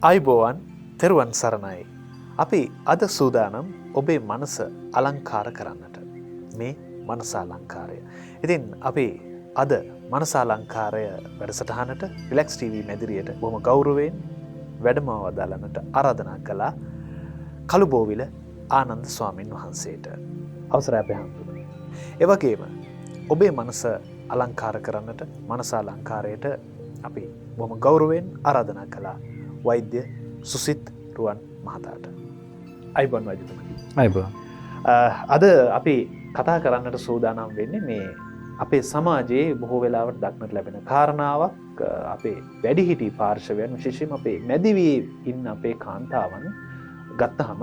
අයිබෝවන් තෙරුවන් සරණයි. අපි අද සූදානම් ඔබේ මනස අලංකාර කරන්නට. මේ මනස අලංකාරය. ඉතින් අපි අද මනස අලංකාරය වැඩසටහනට රිලැක්ස් TV මැදිරියට බොහොම ගෞරවයෙන් වැඩම වදාළන්නට ආරාධනා කළා කළුබෝවිල ආනන්ද ස්වාමින් වහන්සේට. අවසරයි අපේ හඳුනන. ඒ වගේම ඔබේ මනස අලංකාර කරන්නට මනස අලංකාරයට අපි බොහොම ගෞරවයෙන් ආරාධනා කළා වෛද්‍ය සුසිත් රුවන් මහතාට. අයිබෝන් වෛද්‍යතුමනි. අයිබෝන්. අද අපි කතා කරන්නට සූදානම් වෙන්නේ මේ අපේ සමාජයේ බොහෝ වෙලාවට දක්නට ලැබෙන කාරණාවක්. අපේ වැඩිහිටි පාර්ශවයන් විශේෂයෙන්ම අපේ මැදිවී ඉන්න අපේ කාන්තාවන් ගත්තහම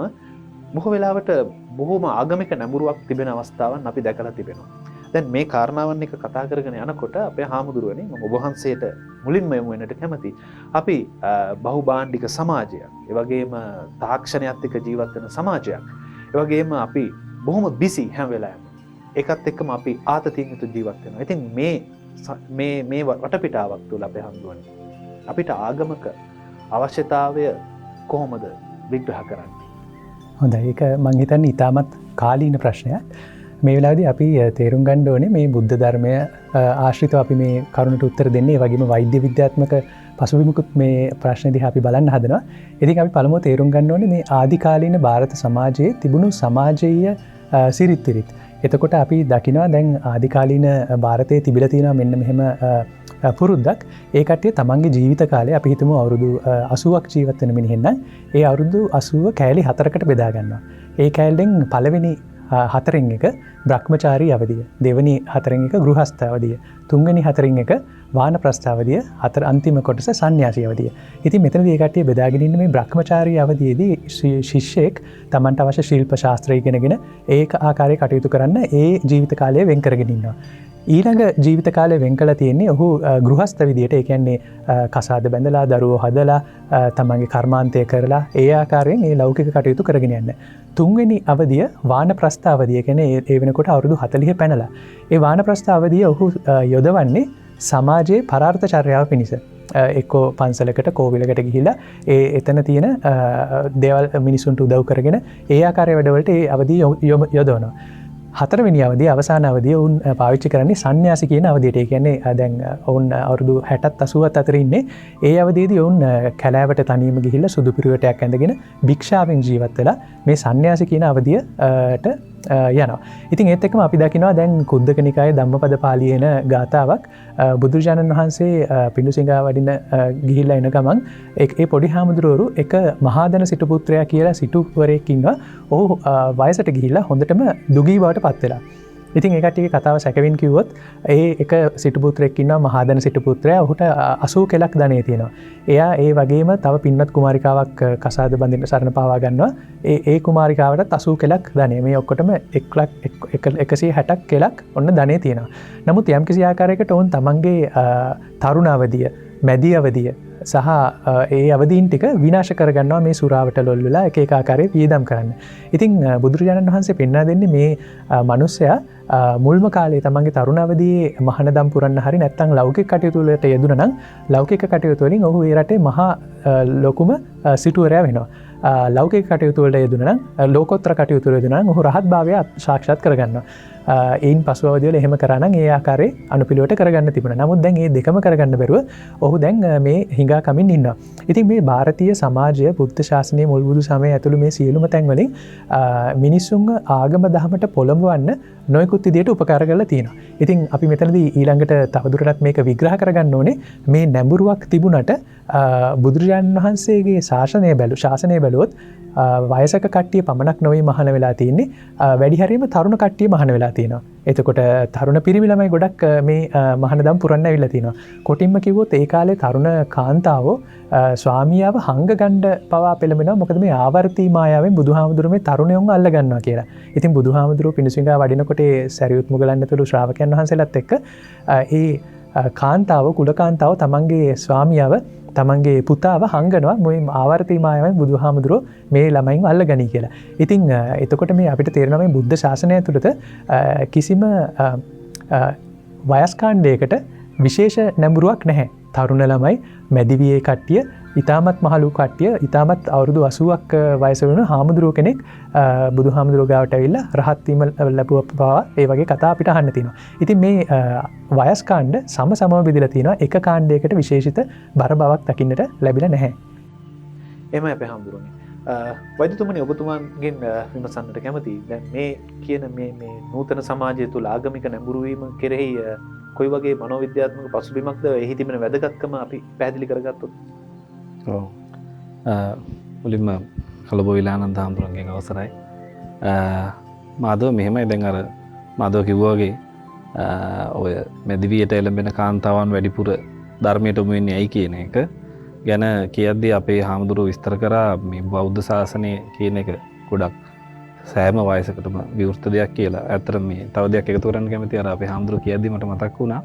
බොහෝ වෙලාවට බොහෝම ආගමික නැඹුරුවක් තිබෙන අවස්ථාවන් අපි දැකලා තිබෙනවා. දැන් මේ කාරණාවන් එක කතා කරගෙන යනකොට අපේ හාමුදුරුවනේ මම ඔබ වහන්සේට මුලින්ම යමු වෙනට කැමති. අපි බහුභාණ්ඩික සමාජයක්, ඒ වගේම තාක්ෂණයත් එක්ක ජීවත් වෙන සමාජයක්, ඒ වගේම අපි බොහොම බිසි හැම වෙලාවෙම. ඒකත් එක්කම අපි ආතතියෙන් යුතු ජීවත් වෙනවා. ඉතින් මේ වටපිටාවක් තුළ අපේ හාමුදුරුවනේ අපිට ආගමක අවශ්‍යතාවය කොහොමද විග්‍රහ කරන්නේ? හොඳයි, ඒක මම හිතන්නේ ඉතාමත් කාලීන ප්‍රශ්නයක්. මේ වෙලාවේදී අපි තේරුම් ගන්න ඕනේ මේ බුද්ධ ධර්මය ආශ්‍රිතව අපි මේ කරුණට උත්තර දෙන්නේ. ඒ වගේම වෛද්‍ය විද්‍යාත්මක පසුබිමකුත් මේ ප්‍රශ්න දිහා අපි බලන්න හදනවා. ඉතින් අපි පළමුව තේරුම් ගන්න ඕනේ මේ ආදි කාලීන ಭಾರತ සමාජයේ තිබුණු සමාජීය සිරිත් විරිත්. එතකොට අපි දකිනවා දැන් ආදි කාලීන ಭಾರತයේ තිබිලා තියෙනවා මෙන්න මෙහෙම පුරුද්දක්. ඒ කට්ටිය තමන්ගේ ජීවිත කාලේ අපි හිතමු අවුරුදු 80ක් ජීවත් වෙන මිනිහෙක් නම් ඒ අවුරුදු 80 කෑලි 4කට බෙදා ගන්නවා. ඒ කෑල්ලෙන් පළවෙනි 4න් එක බ්‍රහ්මචාරී අවධිය, දෙවෙනි 4න් එක ගෘහස්ත අවධිය, තුන්වෙනි 4න් එක වානප්‍රස්ථ අවධිය, අන්තිම කොටස සන්න්‍යාසී අවධිය. ඉතින් මෙතනදී ඒ කට්ටිය බෙදාගෙන ඉන්න මේ බ්‍රහ්මචාරී අවධියේදී ශිෂ්‍යෙක් තමන්ට අවශ්‍ය ශිල්ප ශාස්ත්‍රය ඉගෙනගෙන ඒක ආකාරයේ කටයුතු කරන්න ඒ ජීවිත කාලය වෙන් කරගෙන ඉන්නවා. ඊළඟ ජීවිත කාලය වෙන් කළා තියෙන්නේ ඔහු ගෘහස්ත විදියට, ඒ කියන්නේ කසාද බැඳලා දරුවෝ හදලා තමන්ගේ කර්මාන්තය කරලා ඒ ආකාරයෙන් ඒ ලෞකික කටයුතු කරගෙන යන්න. තුන්වෙනි අවධිය වානප්‍රස්ථ අවධිය, කියන්නේ ඒ වෙනකොට අවුරුදු 40 පැනලා. ඒ වානප්‍රස්ථ අවධිය ඔහු යොදවන්නේ සමාජයේ පරාර්ථ චර්යාව පිණිස. එක්කෝ පන්සලකට කෝවිලකට ගිහිලා එතන තියෙන දේවල් මිනිසුන්ට උදව් කරගෙන ඒ ආකාරයේ වැඩවලට ඒ අවධිය යොදවනවා. 4වෙනි අවධිය, අවසාන අවධිය ඔවුන් පාවිච්චි කරන්නේ සන්න්‍යාසි කියන අවධියට. ඒ කියන්නේ දැන් ඔවුන් අවුරුදු 60ත් 80ත් අතර ඉන්නේ. ඒ අවධියේදී ඔවුන් කැලෑවට තනියම ගිහිල්ලා සුදු පිරුවටයක් ඇඳගෙන භික්ෂාවෙන් ජීවත් වෙලා මේ සන්න්‍යාසි කියන අවධියට යනවා. ඉතින් ඒත් එක්කම අපි දකිනවා දැන් කුද්දක නිකායේ ධම්මපද පාළියේ එන ගාථාවක් බුදුරජාණන් වහන්සේ පිඬුසිඟා වඩින ගිහිල්ලා එන ගමන් ඒ පොඩි හාමුදුරුවරු එක මහාදන සිටු පුත්‍රයා කියලා සිටුවරයෙක් ඉන්නවා. ඔහු වයසට ගිහිල්ලා හොඳටම දුගී බවට පත් වෙලා. ඉතින් ඒ කට්ටියගේ කතාව සැකවින් කිව්වොත් ඒ එක සිටු පුත්‍රයෙක් ඉන්නවා, මහාදන සිටු පුත්‍රයා. ඔහුට 80 කෙලක් ධනෙ තියෙනවා. එයා ඒ වගේම තව පින්වත් කුමාරිකාවක් කසාද බඳින්න සරණ පාවා ගන්නවා. ඒ කුමාරිකාවටත් 80 කෙලක් ධනෙ. මේ ඔක්කොටම 160ක් කෙලක් ඔන්න ධනෙ තියෙනවා. නමුත් යම්කිසි ආකාරයකට ඔවුන් තමන්ගේ තරුණ අවධිය, මැදි අවධිය සහ ඒ අවදීන් ටික විනාශ කරගන්නවා මේ සුරාවට ලොල් වෙලා එක එක ආකාරයේ වියදම් කරන්න. ඉතින් බුදුරජාණන් වහන්සේ පෙන්වා දෙන්නේ මේ මිනිස්සයා මුල්ම කාලේ තමන්ගේ තරුණ අවදියේ මහානදම් පුරන්න හරි නැත්නම් ලෞකික කටයුතු වලට යෙදුණා නම් ලෞකික කටයුතු වලින් ඔහු ඒ රටේ මහා ලොකුම සිටුවරයා වෙනවා. ලෞකික කටයුතු වලට යෙදුණා නම්, ලෝකෝත්තර කටයුතු වලට යෙදුණා නම් ඔහු රහත් භාවය සාක්ෂාත් කරගන්නවා. ඒන් පසු අවධිය වල එහෙම කරා නම් ඒ ආකාරයේ අනුපිළිවෙලට කරගන්න තිබුණා. නමුත් දැන් මේ දෙකම කරගන්න බැරුව ඔහු දැන් මේ හිඟා කමින් ඉන්නවා. ඉතින් මේ ಭಾರತೀಯ සමාජය බුද්ධ ශාසනයේ මුල් බුදු සමය ඇතුළු මේ සියලුම තැන් වලින් මිනිසුන්ව ආගම දහමට පොළඹවන්න නොයෙකුත් විදියට උපකාර කරලා තියෙනවා. ඉතින් අපි මෙතනදී ඊළඟට තවදුරටත් මේක විග්‍රහ කරගන්න ඕනේ. මේ නැඹුරුවක් තිබුණට බුදුරජාණන් වහන්සේගේ ශාසනය බැලුවොත් වයසක කට්ටිය පමණක් නොවේ මහාන වෙලා තියෙන්නේ. වැඩි හරියම තරුණ කට්ටිය මහාන වෙලා තියෙනවා. එතකොට තරුණ පිරිමි ළමයි ගොඩක් මේ මහානදම් පුරන්න ඇවිල්ලා තිනවා. කොටින්ම කිව්වොත් ඒ කාලේ තරුණ කාන්තාවෝ ස්වාමියාව හංග ගන්න පවා පෙළඹෙනවා. මොකද මේ ආවර්තී මායාවෙන් බුදුහාමුදුරුවෝ මේ තරුණයන්ව අල්ල ගන්නවා කියලා. ඉතින් බුදුහාමුදුරුවෝ පිඬුසිඟා වඩිනකොට ඒ සරියුත් මුගලන් ඇතුළු ශ්‍රාවකයන් වහන්සේලාත් එක්ක ඒ කාන්තාව, කුලකාන්තාව තමන්ගේ ස්වාමියාව, තමන්ගේ පුතාව හංගනවා මේ ආවර්තී මායාවෙන් බුදුහාමුදුරුවෝ මේ ළමයින් අල්ලගනි කියලා. ඉතින් එතකොට මේ අපිට තේරෙනවා මේ බුද්ධ ශාසනය ඇතුළත කිසිම වයස් කාණ්ඩයකට විශේෂ නැඹුරුවක් නැහැ. තරුණ ළමයි, මැදිවියේ කට්ටිය ඉතාමත් මහලු කට්ටිය ඉතාමත් අවුරුදු 80ක් වයස වුණ හාමුදුරුව කෙනෙක් බුදු හාමුදුරුව ගාවට ඇවිල්ලා රහත්වීම ලැබුව පවා ඒ වගේ කතා අපිට අහන්න තියෙනවා. ඉතින් මේ වයස් කාණ්ඩ සමසමව බෙදලා තියෙනවා. එක කාණ්ඩයකට විශේෂිත බර බවක් දකින්නට ලැබිලා නැහැ. එහෙමයි අපේ හාමුදුරුවනේ. වෛද්‍යතුමනි ඔබතුමාගෙන් විමසන්නට කැමතියි. දැන් මේ කියන මේ නූතන සමාජය තුළ ආගමික නැඹුරු වීම කෙරෙහි කොයි වගේ මනෝවිද්‍යාත්මක පසුබිමක්ද එහි තිබෙන වැදගත්කම අපි පැහැදිලි කරගත්තොත්. ඔව්. මුලින්ම කලබෝ විලානන්ද හාමුදුරන්ගෙන් අවසරයි. මාදව මෙහෙමයි දැන් අර මාදව කිව්වා වගේ ඔය මැදිවියට එළඹෙන කාන්තාවන් වැඩිපුර ධර්මයට යොමු වෙන්නේ ඇයි කියන එක ගැන කියද්දී අපේ හාමුදුරුවෝ විස්තර කරා මේ බෞද්ධ ශාසනය කියන එක ගොඩක් සෑම වයසකටම විවෘත දෙයක් කියලා. ඇත්තටම මේ තව දෙයක් එකතු කරන්න කැමතියි. අර අපේ හාමුදුරුවෝ කියද්දී මට මතක් වුණා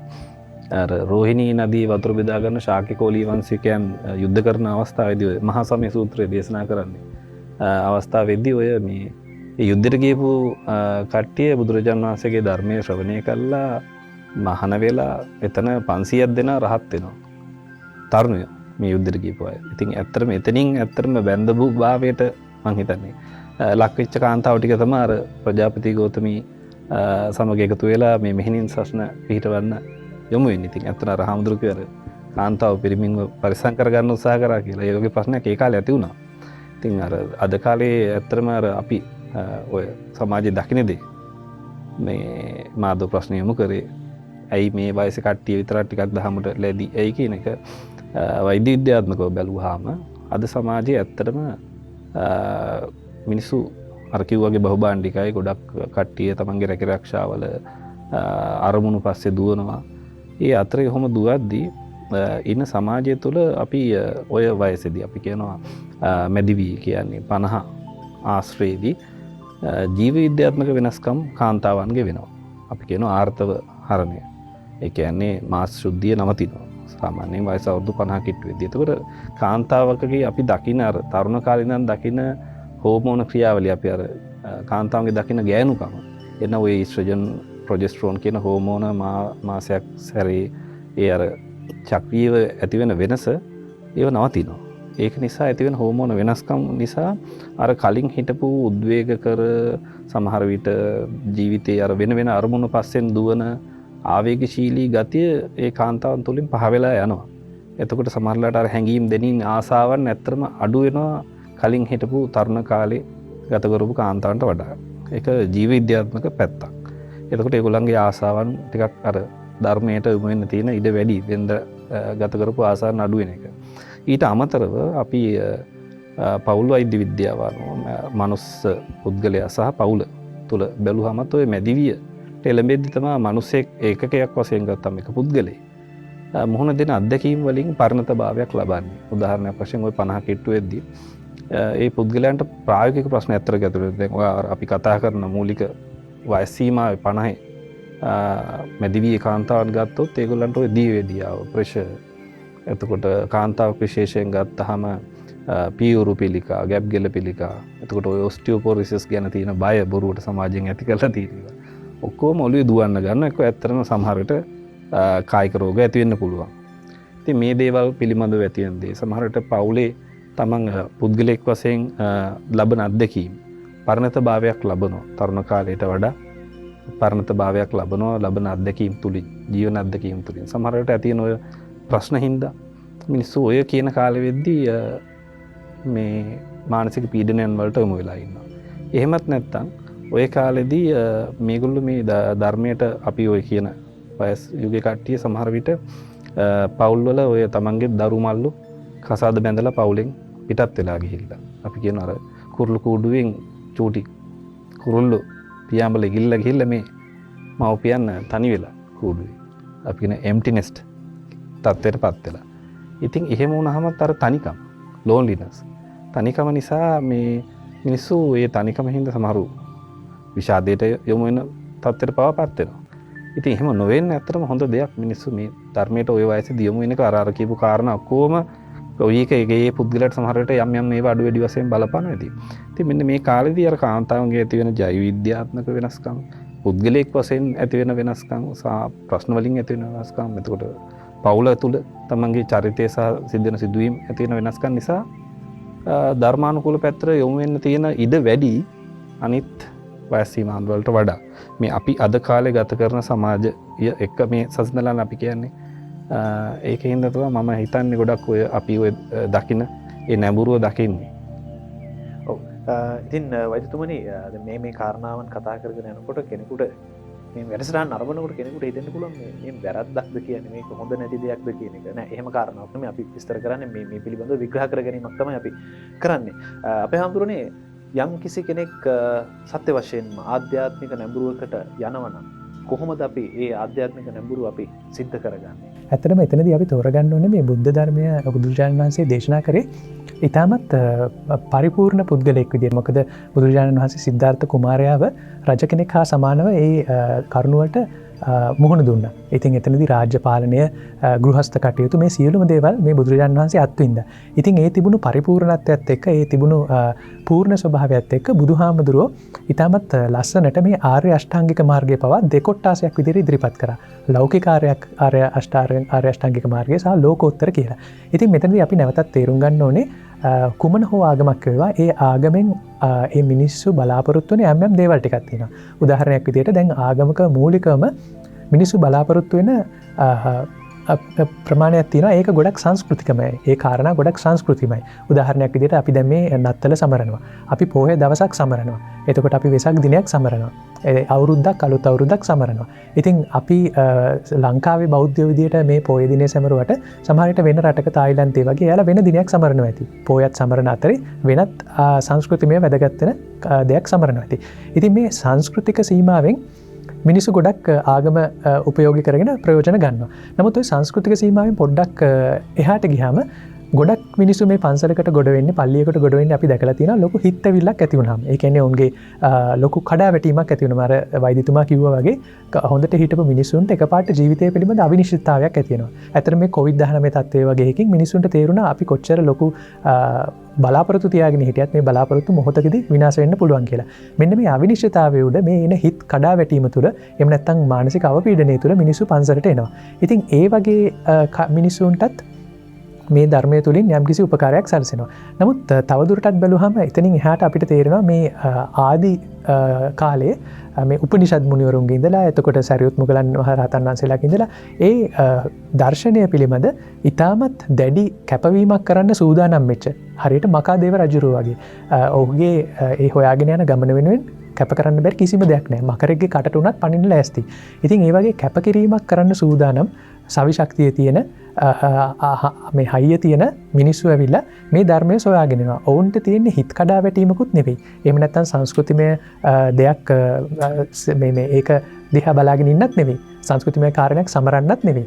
අර රෝහිණී නදී වතුර බෙදා ගන්න ශාක්‍ය කෝලී වංශිකයන් යුද්ධ කරන අවස්ථාවේදී ඔය මහා සමය සූත්‍රය දේශනා කරන්නේ. අවස්ථාවේදී ඔය මේ යුද්ධයට ගියපු කට්ටිය බුදුරජාණන් වහන්සේගේ ධර්මයේ ශ්‍රවණය කළා මහාන වෙලා එතන 500ක් දෙනා රහත් වෙනවා. තරුණයෝ මේ යුද්ධයට ගියපු අය. ඉතින් ඇත්තටම එතනින් ඇත්තටම බැඳපු භාවයට මං හිතන්නේ ලක්විච්ච කාන්තාව ටික තමයි අර ප්‍රජාපති ගෞතමී සමග එකතු වෙලා මේ මෙහෙණින් සස්න පිහිටවන්න යොමු වෙන්නේ. ඉතින් ඇත්තට අර හාමුදුරු කියවර කාන්තාව පිරිමින්ව පරිස්සම් කරගන්න උත්සාහ කරා කියලා. ඒ වගේ ප්‍රශ්නයක් ඒ කාලේ ඇති වුණා. ඉතින් අර අද කාලේ ඇත්තටම අර අපි ඔය සමාජයේ දකින්නේ මේ මාදව ප්‍රශ්න යොමු කරේ ඇයි මේ වයසේ කට්ටිය විතරක් ටිකක් දහමට ලැබි ඇයි කියන එක වෛද්‍ය විද්‍යාත්මකව බැලුවාම අද සමාජයේ ඇත්තටම මිනිස්සු අර කිව්වාගේ බහුභාණ්ඩිකයි ගොඩක් කට්ටිය තමන්ගේ රැකිරක්ෂාවල අරමුණු පස්සේ දුවනවා. ඒ අතරේ කොහොම දුවද්දී ඉන්න සමාජය තුළ අපි ඔය වයසේදී අපි කියනවා මැදිවී කියන්නේ 50 ආශ්‍රයේදී ජීව විද්‍යාත්මක වෙනස්කම් කාන්තාවන්ගේ වෙනවා. අපි කියනවා ආර්තව හරණය. ඒ කියන්නේ මාස් ශුද්ධිය නවතිනවා. සාමාන්‍යයෙන් වයස අවුරුදු 50 කිට්ටු වෙද්දී. එතකොට කාන්තාවකගේ අපි දකින අර තරුණ කාලේ ඉඳන් දකින හෝමෝන ක්‍රියාවලිය අපි අර කාන්තාවන්ගේ දකින ගෑනුකම එන ඔය ඊස්ට්‍රජන් ප්‍රොජෙස්ටරෝන් කියන හෝමෝන මාසයක් සැරේ ඒ අර චක්‍රීයව ඇතිවෙන වෙනස ඒව නවතිනවා. ඒක නිසා ඇතිවෙන හෝමෝන වෙනස්කම් නිසා අර කලින් හිටපු උද්වේග කර සමහර විට ජීවිතයේ අර වෙන වෙන අරමුණු පස්සෙන් දුවන ආවේගශීලී ගතිය ඒ කාන්තාවන් තුළින් පහ වෙලා යනවා. එතකොට සමහරලාට අර හැඟීම් දෙනින් ආසාවන් ඇත්තටම අඩු වෙනවා කලින් හිටපු තරුණ කාලේ ගත කරපු කාන්තාවන්ට වඩා. ඒක ජීව විද්‍යාත්මක පැත්තක්. එතකොට ඒගොල්ලන්ගේ ආසාවන් ටිකක් අර ධර්මයට යොමු වෙන්න තියෙන ඉඩ වැඩි වෙනද ගත කරපු ආසාවන් අඩු වෙන එක. ඊට අමතරව අපි පවුල් වෛද්‍ය විද්‍යාව අනුව මනුස්ස පුද්ගලයා සහ පවුල තුල බැලුවමත් ඔය මැදිවිය එළඹෙද්දි තමයි මිනිසෙක් ඒකකයක් වශයෙන් ගත්තම එක පුද්ගලෙයි මුහුණ දෙන අත්දැකීම් වලින් පරිණතභාවයක් ලබන්නේ. උදාහරණයක් වශයෙන් ওই 50 කිට්ටු වෙද්දී ඒ පුද්ගලයන්ට ප්‍රායෝගික ප්‍රශ්න ඇත්තට ගැතුනේ. දැන් ඔය අපි කතා කරන මූලික වයස් සීමාවේ 50 මැදිවි කාන්තාවන් ගත්තොත් ඒගොල්ලන්ට ඔය දීවැඩියාව ප්‍රෙෂර් එතකොට කාන්තාවක් විශේෂයෙන් ගත්තාම පියුරු පිළිකා ගැප් ගෙල පිළිකා එතකොට ඔය ඔස්ටියෝපොරිසිස් ගැන තියෙන බය බොරුවට සමාජයෙන් ඇති කරලා තියෙනවා. ඔක්කොම ඔළුවේ දුවන්න ගන්න එක ඇත්තටම සමහර විට කායික රෝග ඇති වෙන්න පුළුවන්. ඉතින් මේ දේවල් පිළිබඳව ඇති වෙන දේ සමහර විට පවුලේ තමන් පුද්ගලෙක් වශයෙන් ලබන අත්දැකීම් පරිණත භාවයක් ලබනවා. තරුණ කාලයට වඩා පරිණත භාවයක් ලබනවා ලබන අත්දැකීම් තුලින් ජීවන අත්දැකීම් තුලින් සමහර විට ඇති වෙන ඔය ප්‍රශ්න හින්දා මිනිස්සු ඔය කියන කාලෙ වෙද්දී මේ මානසික පීඩනයන් වලට යොමු වෙලා ඉන්නවා. එහෙමත් නැත්නම් ඔය කාලෙදී මේගොල්ලෝ මේ ධර්මයට අපි ඔය කියන වයස් යුගයේ කට්ටිය සමහර විට පවුල් වල ඔය තමන්ගේ දරු මල්ලු කසාද බැඳලා පවුලෙන් පිටත් වෙලා ගිහිල්ලා. අපි කියන අර කුරුළු කූඩුවෙන් චූටි කුරුල්ලෝ පියාඹල ගිහිල්ලා මේ මව්පියන් තනි වෙලා කූඩුවේ. අපි කියන empty nest තත්ත්වයටපත් වෙලා. ඉතින් එහෙම වුණාමත් අර තනිකම loneliness තනිකම නිසා මේ මිනිස්සු ඒ තනිකම හින්දා සමහරු විෂාදයට යොමු වෙන තත්ත්වයට පවාපත් වෙනවා. ඉතින් එහෙම නොවෙන්න ඇත්තටම හොඳ දෙයක් මිනිස්සු මේ ධර්මයට ওই වයසේදී යොමු වෙන එක අර කියපු කාරණා ඔක්කොම ඔය එකේ පුද්ගලයාට සමහර විට යම් යම් මේවා අඩු වැඩි වශයෙන් බලපානවා ඉතින්. ඉතින් මෙන්න මේ කාලෙදී අර කාන්තාවන්ගේ ඇති වෙන ජෛව විද්‍යාත්මක වෙනස්කම් පුද්ගලයෙක් වශයෙන් ඇති වෙන වෙනස්කම් සහ ප්‍රශ්න වලින් ඇති වෙන වෙනස්කම් එතකොට පවුල තුළ තමන්ගේ චරිතය සහ සිද්ධන සිදුවීම් ඇතිවෙන වෙනස්කම් නිසා ධර්මානුකූල පැත්තට යොමු වෙන්න තියෙන ඉඩ වැඩි අනිත් වයස් සීමාවලට වඩා. මේ අපි අද කාලේ ගත කරන සමාජය එක්ක මේ සසඳලන අපි කියන්නේ ඒකින්ද තමයි මම හිතන්නේ ගොඩක් ඔය අපි ඔය දකින ඒ නැඹුරුව දකින්නේ. ඔව්. ඉතින් වෛද්‍යතුමනි මේ කාරණාවන් කතා කරගෙන යනකොට කෙනෙකුට මේ වැඩසටහන නරඹනකොට කෙනෙකුට හිතෙන්න පුළුවන් මේ වැරද්දක්ද කියන්නේ මේක හොඳ නැති දෙයක්ද කියන එක. නෑ එහෙම කාරණාවක් නෙමෙයි අපි විස්තර කරන්නේ මේ පිළිබඳව විග්‍රහ කර ගැනීමක් තමයි අපි කරන්නේ. අපේ හැමතුරුනේ යම් කිසි කෙනෙක් සත්‍ය වශයෙන්ම ආධ්‍යාත්මික නැඹුරුවකට යනවනම් කොහොමද අපි ඒ ආධ්‍යාත්මික නැඹුරුව අපි සිද්ධ කරගන්නේ? ඇත්තටම එතනදී අපි තෝරගන්න ඕනේ මේ බුද්ධ ධර්මය බුදුරජාණන් වහන්සේ දේශනා කරේ ඉතාමත් පරිපූර්ණ පුද්ගලයෙක් විදිහට. මොකද බුදුරජාණන් වහන්සේ සිද්ධාර්ථ කුමාරයාව රජ කෙනෙක් හා සමානව ඒ කරුණුවට මුහුණ දුන්නා. ඉතින් එතනදී රාජ්‍ය පාලනය, ගෘහස්ත කටයුතු මේ සියලුම දේවල් මේ බුදුරජාණන් වහන්සේ අත්විඳා. ඉතින් ඒ තිබුණු පරිපූර්ණත්වයත් එක්ක ඒ තිබුණු පූර්ණ ස්වභාවයත් එක්ක බුදුහාමුදුරුවෝ ඉතාමත් ලස්සනට මේ ආර්ය අෂ්ටාංගික මාර්ගය පවා දෙකොට්ටාසයක් විදිහට ඉදිරිපත් කරා. ලෞකික ආර්ය අෂ්ටාංගික මාර්ගය සහ ලෝකෝත්තර කියලා. ඉතින් මෙතනදී අපි නැවතත් තේරුම් ගන්න ඕනේ කුමන හෝ ආගමක් වේවා ඒ ආගමෙන් ඒ මිනිස්සු බලාපොරොත්තු වෙන යම් යම් දේවල් ටිකක් තියෙනවා. උදාහරණයක් විදිහට දැන් ආගමක මූලිකවම මිනිස්සු බලාපොරොත්තු වෙන ප්‍රමාණයක් තියෙනවා. ඒක ගොඩක් සංස්කෘතිකමයි. ඒ කාරණා ගොඩක් සංස්කෘතිමයි. උදාහරණයක් විදිහට අපි දැන් මේ නත්තල සමරනවා. අපි පොහොය දවසක් සමරනවා. එතකොට අපි වෙසක් දිනයක් සමරනවා. අවුරුද්දක් අලුත් අවුරුද්දක් සමරනවා. ඉතින් අපි ලංකාවේ බෞද්ධ විදියට මේ පොය දිනේ සමරුවට සමහර විට වෙන රටක තායිලන්තේ වගේ එයාලා වෙන දිනයක් සමරනවා ඇති. පොයත් සමරන අතරේ වෙනත් සංස්කෘතිමය වැදගත් වෙන දෙයක් සමරනවා ඇති. ඉතින් මේ සංස්කෘතික සීමාවෙන් මිනිස්සු ගොඩක් ආගම උපයෝගී කරගෙන ප්‍රයෝජන ගන්නවා. නමුත් ওই සංස්කෘතික සීමාවෙන් පොඩ්ඩක් එහාට ගියාම ගොඩක් මිනිස්සු මේ පන්සලකට ගොඩ වෙන්නේ, පල්ලියකට ගොඩ වෙන්නේ අපි දැකලා තියෙනවා ලොකු හිතවිල්ලක් ඇති වුණාම. ඒ කියන්නේ උන්ගේ ලොකු කඩාවැටීමක් ඇති වෙනවා. අර වෛද්‍යතුමා කිව්වා වගේ හොඳට හිටපු මිනිස්සුන්ට එකපාරට ජීවිතය පිළිබඳ අවිනිශ්චිතතාවයක් ඇති වෙනවා. ඇත්තට මේ COVID-19 තත්ත්වය වගේ එකකින් මිනිස්සුන්ට තේරුණා අපි කොච්චර ලොකු බලාපොරොත්තු තියාගෙන හිටියත් මේ බලාපොරොත්තු මොහොතකදී විනාශ වෙන්න පුළුවන් කියලා. මෙන්න මේ අවිනිශ්චිතතාවය උඩ මේ එන හිත කඩාවැටීම තුළ එහෙම නැත්නම් මානසික අවපීඩනය තුළ මිනිස්සු පන්සලට එනවා. ඉතින් ඒ වගේ මිනිස්සුන්ටත් මේ ධර්මය තුළින් යම්කිසි උපකාරයක් සැලසෙනවා. නමුත් තවදුරටත් බැලුවහම එතනින් එහාට අපිට තේරෙනවා මේ ආදි කාලේ මේ උපනිෂද් මුනිවරුන්ගේ ඉඳලා එතකොට සරියුත් මුගලන් මහරහතන් වහන්සේලාගේ ඉඳලා ඒ දර්ශනය පිළිබඳ ඉතාමත් දැඩි කැපවීමක් කරන්න සූදානම් වෙච්ච හරියට මකාදේව රජුරුව වගේ ඔහුගේ ඒ හොයාගෙන යන ගමන වෙනුවෙන් කැප කරන්න බැරි කිසිම දෙයක් නැහැ. මකරෙක්ගේ කටට උනත් පනින්න ලෑස්ති. ඉතින් ඒ වගේ කැපකිරීමක් කරන්න සූදානම් සවිශක්තිය තියෙන මේ හයිය තියෙන මිනිස්සු ඇවිල්ලා මේ ධර්මය සොයාගෙන යනවා. ඔවුන්ට තියෙන්නේ හිත කඩාවැටීමකුත් නෙවෙයි. එහෙම නැත්නම් සංස්කෘතිමය දෙයක් මේ ඒක දිහා බලාගෙන ඉන්නත් නෙවෙයි. සංස්කෘතිමය කාරණයක් සමරන්නත් නෙවෙයි.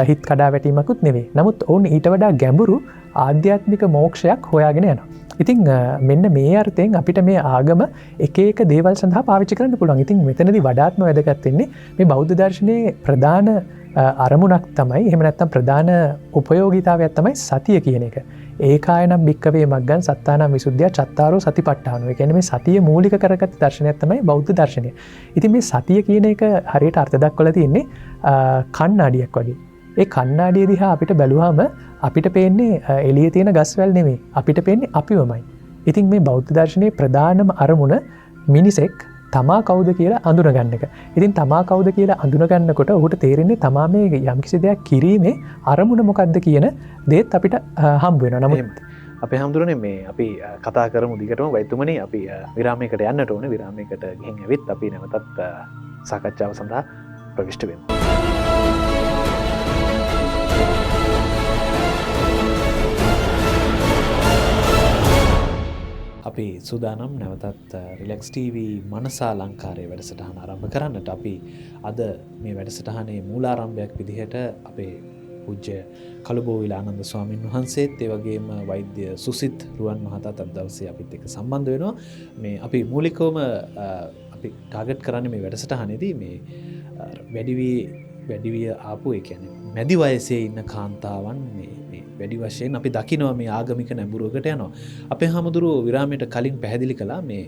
හිත කඩාවැටීමකුත් නෙවෙයි. නමුත් ඔවුන් ඊට වඩා ගැඹුරු ආධ්‍යාත්මික මෝක්ෂයක් හොයාගෙන යනවා. ඉතින් මෙන්න මේ අර්ථයෙන් අපිට මේ ආගම එක එක දේවල් සඳහා පාවිච්චි කරන්න පුළුවන්. ඉතින් මෙතනදී වඩාත්ම වැදගත් වෙන්නේ මේ බෞද්ධ දර්ශනයේ ප්‍රධාන අරමුණක් තමයි, එහෙම නැත්නම් ප්‍රධාන උපයෝගීතාවයක් තමයි සතිය කියන එක. ඒකායනම් භික්කවේ මග්ගං සත්තානම් විසුද්ධිය චත්තාරෝ සතිපට්ඨානෝ. ඒ කියන්නේ මේ සතිය මූලික කරගත් දර්ශනයක් තමයි බෞද්ධ දර්ශනය. ඉතින් මේ සතිය කියන එක හරියට අර්ථ දක්වලා තියෙන්නේ කණ්ණාඩියක් වගේ. ඒ කණ්ණාඩිය දිහා අපිට බැලුවාම අපිට පේන්නේ එළියේ තියෙන ගස්වැල් නෙමෙයි. අපිට පේන්නේ අපිවමයි. ඉතින් මේ බෞද්ධ දර්ශනයේ ප්‍රධානම අරමුණ මිනිසෙක් තමා කවුද කියලා අඳුනගන්න එක. ඉතින් තමා කවුද කියලා අඳුනගන්නකොට ඔහුට තේරෙන්නේ තමා මේ යම්කිසි දෙයක් කිරීමේ අරමුණ මොකක්ද කියන දේත් අපිට හම්බ වෙනවා. නමුත් අපේ හැමදෙරෝනේ මේ අපි කතා කරමු දිගටම වෛද්‍යතුමනි අපි විරාමයකට යන්නට ඕනේ. විරාමයකට ගිහින් ඇවිත් අපි නැවතත් සාකච්ඡාව සඳහා ප්‍රවිෂ්ඨ වෙමු. අපි සූදානම් නැවතත් රිලැක්ස් TV මනසා ලංකාරයේ වැඩසටහන ආරම්භ කරන්නට. අපි අද මේ වැඩසටහනේ මූලාරම්භයක් විදිහට අපේ පූජ්‍ය කළුබෝවිල ආනන්ද ස්වාමීන් වහන්සේත් ඒ වගේම වෛද්‍ය සුසිත් රුවන් මහතාත් අද දවසේ අපිත් එක්ක සම්බන්ධ වෙනවා. මේ අපි මූලිකවම අපි ටාගට් කරන්නේ මේ වැඩසටහනේදී මේ වැඩිවිය ආපු ඒ කියන්නේ මැදි වයසේ ඉන්න කාන්තාවන් මේ වැඩි වශයෙන් අපි දකිනවා මේ ආගමික නැඹුරුවකට යනවා. අපේ හාමුදුරුවෝ විරාමයට කලින් පැහැදිලි කළා මේ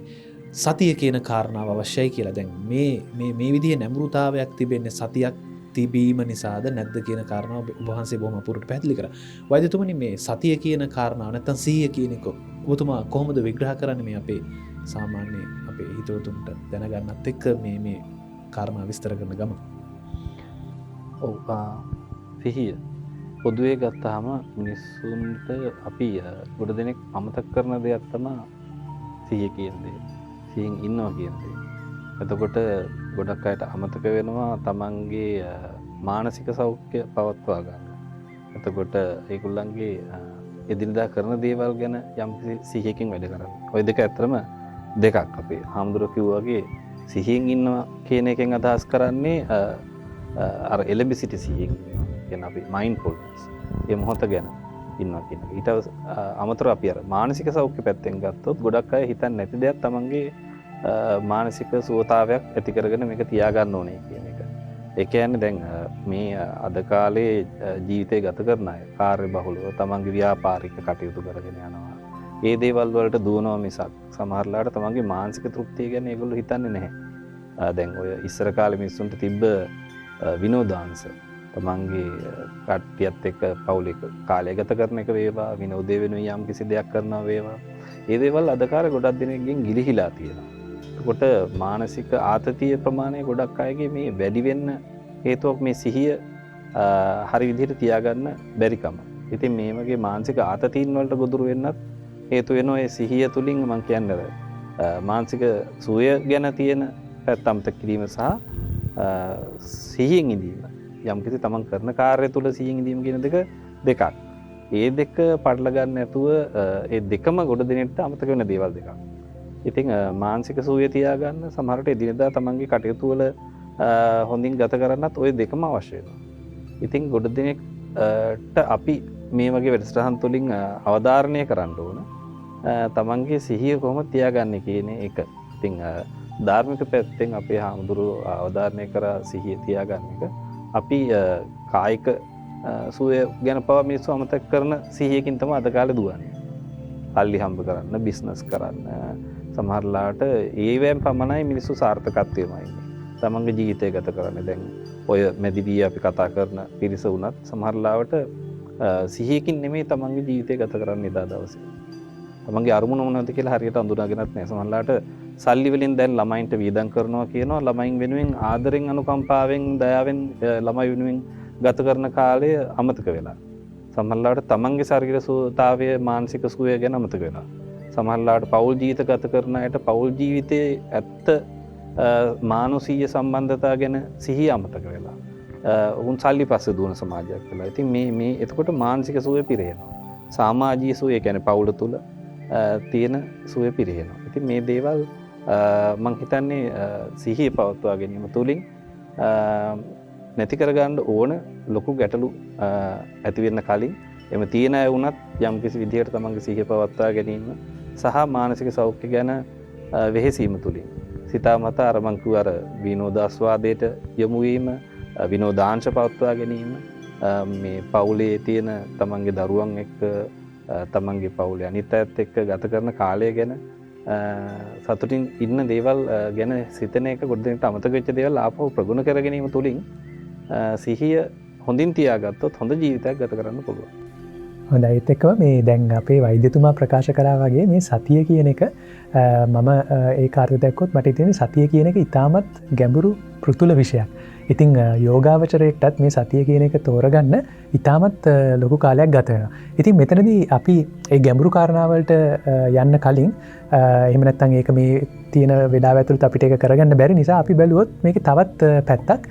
සතිය කියන කාරණාව අවශ්‍යයි කියලා. දැන් මේ විදිහේ නැඹුරුතාවයක් තිබෙන්නේ සතියක් තිබීම නිසාද නැද්ද කියන කාරණාව ඔබ වහන්සේ බොහොම අපූර්වට පැහැදිලි කරා. වෛද්‍යතුමනි මේ සතිය කියන කාරණාව නැත්නම් සිහිය කියන එක ඔබතුමා කොහොමද විග්‍රහ කරන්නේ මේ අපේ සාමාන්‍ය අපේ හිතවතුන්ට දැනගන්නත් එක්ක මේ කාරණා විස්තර කරන ගමන? ඔව් සිහිය පොදුවේ ගත්තාම මිනිස්සුන්ට අපි ගොඩ දෙනෙක් අමතක කරන දෙයක් තමයි සිහිය කියන දේ. සිහියෙන් ඉන්නවා කියන දේ. එතකොට ගොඩක් අයට අමතක වෙනවා තමන්ගේ මානසික සෞඛ්‍ය පවත්වා ගන්න. එතකොට ඒගොල්ලන්ගේ එදිනදා කරන දේවල් ගැන යම් සිහියකින් වැඩ කරන්න. ওই දෙක ඇත්තටම දෙකක්. අපි හාමුදුරුවෝ කිව්වා වගේ සිහියෙන් ඉන්නවා කියන එකෙන් අදහස් කරන්නේ අර එළඹ සිටි සිහියෙන් කියන අපි මයින්ඩ්ෆුල්නස්. මේ මොහොත ගැන ඉන්නවා කියන එක. ඊට අමතරව අපි අර මානසික සෞඛ්‍ය පැත්තෙන් ගත්තොත් ගොඩක් අය හිතන්නේ නැති දෙයක් තමන්ගේ මානසික සුවතාවයක් ඇති කරගෙන මේක තියාගන්න ඕනේ කියන එක. ඒ කියන්නේ දැන් මේ අද කාලේ ජීවිතය ගත කරන අය කාර්ය බහුලව තමන්ගේ ව්‍යාපාරික කටයුතු කරගෙන යනවා. ඒ දේවල් වලට දුවනවා මිසක් සමහරලාට තමන්ගේ මානසික තෘප්තිය ගැන ඒගොල්ලෝ හිතන්නේ නැහැ. දැන් ඔය ඉස්සර කාලේ මිනිස්සුන්ට තිබ්බ විනෝදාංශ තමන්ගේ කට්ටියත් එක්ක පවුලේ කාලය ගත කරන එක වේවා විනෝදේ වෙනුවෙන් යම් කිසි දෙයක් කරනවා වේවා. ඒ දේවල් අද කාලේ ගොඩක් දෙනෙක්ගෙන් ගිලිහිලා තියෙනවා. එතකොට මානසික ආතතිය ප්‍රමාණය ගොඩක් අයගේ මේ වැඩි වෙන්න හේතුවක් මේ සිහිය හරි විදිහට තියාගන්න බැරිකම. ඉතින් මේ වගේ මානසික ආතතීන් වලට ගොදුරු වෙන්නත් හේතු වෙනවා ඒ සිහිය තුලින් මම කියන්නේ මානසික සුවය ගැන තියෙන පැත්ත අමතක කිරීම සහ සිහියෙන් ඉඳීම. යම්කිසි තමන් කරන කාර්යය තුල සිහියෙන් ඉඳීම කියන දෙකක්. ඒ දෙක පටල ගන්න නැතුව ඒ දෙකම ගොඩ දෙනෙට අමතක වෙන දේවල් දෙකක්. ඉතින් මානසික සුවය තියාගන්න සමහරට එදිනෙදා තමන්ගේ කටයුතු වල හොඳින් ගත කරන්නත් ওই දෙකම අවශ්‍ය වෙනවා. ඉතින් ගොඩ දෙනෙක්ට අපි මේ වගේ වැඩසටහන් තුලින් අවධාරණය කරන්න ඕන තමන්ගේ සිහිය කොහොමද තියාගන්නේ කියන එක. ඉතින් ධාර්මික පැත්තෙන් අපේ හාමුදුරුවෝ අවධාරණය කරා සිහිය තියාගන්න එක. අපි කායික සුවය ගැන පවා මිනිස්සු අමතක කරන සිහියකින් තමයි අද කාලේ දුවන්නේ. අල්ලි හම්බ කරන්න, බිස්නස් කරන්න, සමහරලාට ඒවෙන් පමණයි මිනිස්සු සාර්ථකත්වයමයි ඉන්නේ. තමන්ගේ ජීවිතය ගත කරන්නේ. දැන් ඔය මෙදිවි අපි කතා කරන පිරිස වුණත් සමහරලාවට සිහියකින් නෙමෙයි තමන්ගේ ජීවිතය ගත කරන්නේ එදා දවසේ. තමන්ගේ අරමුණ මොනවද කියලා හරියට අඳුනාගෙනත් නැහැ. සමහරලාට සල්ලි වලින් දැන් ළමයින්ට වියදම් කරනවා කියනවා. ළමයින් වෙනුවෙන් ආදරෙන් අනුකම්පාවෙන් දයාවෙන් ළමයි වෙනුවෙන් ගත කරන කාලය අමතක වෙලා. සමහරලාට තමන්ගේ ශරීර සුවතාවය මානසික සුවය ගැන අමතක වෙලා. සමහරලාට පෞල් ජීවිත ගත කරන අයට පෞල් ජීවිතයේ ඇත්ත මානසික සම්බන්ධතා ගැන සිහිය අමතක වෙලා. උන් සල්ලි පස්සේ දුවන සමාජයක් වෙලා. ඉතින් මේ එතකොට මානසික සුවය පිරෙනවා. සමාජීය සුවය කියන්නේ පෞල තුල තියෙන සුවය පිරෙනවා. ඉතින් මේ දේවල් මම හිතන්නේ සිහිය පවත්වා ගැනීම තුලින් නැති කරගන්න ඕන ලොකු ගැටලු ඇති වෙන්න කලින් එම තියෙන අය වුණත් යම් කිසි විදිහකට තමන්ගේ සිහිය පවත්වා ගැනීම සහ මානසික සෞඛ්‍ය ගැන වෙහෙසීම තුලින් සිතාමතා අර මං කිව්ව අර විනෝදාස්වාදයට යොමු වීම විනෝදාංශ පවත්වා ගැනීම මේ පවුලේ තියෙන තමන්ගේ දරුවන් එක්ක තමන්ගේ පවුලේ අනිත් අයත් එක්ක ගත කරන කාලය ගැන සතුටින් ඉන්න දේවල් ගැන සිතන එක ගොඩ දෙනෙක්ට අමතක වෙච්ච දේවල් ආපහු ප්‍රගුණ කර ගැනීම තුලින් සිහිය හොඳින් තියාගත්තොත් හොඳ ජීවිතයක් ගත කරන්න පුළුවන්. හොඳයිත් එක්කම මේ දැන් අපේ වෛද්‍යතුමා ප්‍රකාශ කරා වගේ මේ සතිය කියන එක මම ඒ කාර්යය දැක්කොත් මට හිතෙන්නේ සතිය කියන එක ඉතාමත් ගැඹුරු පෘතුල විෂයක්. ඉතින් යෝගාවචරයටත් මේ සතිය කියන එක තෝරගන්න ඉතාමත් ලොකු කාලයක් ගත වෙනවා. ඉතින් මෙතනදී අපි ඒ ගැඹුරු කාරණාවලට යන්න කලින් එහෙම නැත්නම් ඒක මේ තියෙන වෙලාව ඇතුළත අපිට ඒක කරගන්න බැරි නිසා අපි බැලුවොත් මේකේ තවත් පැත්තක්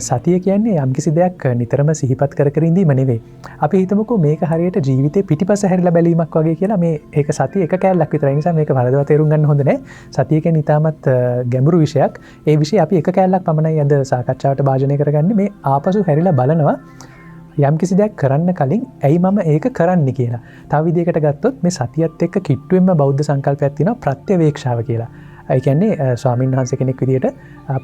සතිය කියන්නේ යම්කිසි දෙයක් නිතරම සිහිපත් කර කර ඉඳීම නෙවෙයි. අපි හිතමුකෝ මේක හරියට ජීවිතේ පිටිපස්ස හැරිලා බැලීමක් වගේ කියලා. මේ ඒක සතිය එක කැලලක් විතරයි. නිසා මේක වරදවා තේරුම් ගන්න හොඳ නැහැ. සතිය කියන්නේ ඉතාමත් ගැඹුරු විෂයක්. ඒ විෂය අපි එක කැලලක් පමණයි අද සාකච්ඡාවට භාජනය කරගන්නේ. මේ ආපසු හැරිලා බලනවා යම් කිසි දෙයක් කරන්න කලින් ඇයි මම ඒක කරන්නේ කියලා. තව විදිහකට ගත්තොත් මේ සතියත් එක්ක කිට්ටුවෙන්ම බෞද්ධ සංකල්පයක් තියෙනවා ප්‍රත්‍යවේක්ෂාව කියලා. ඒ කියන්නේ ස්වාමීන් වහන්සේ කෙනෙක් විදියට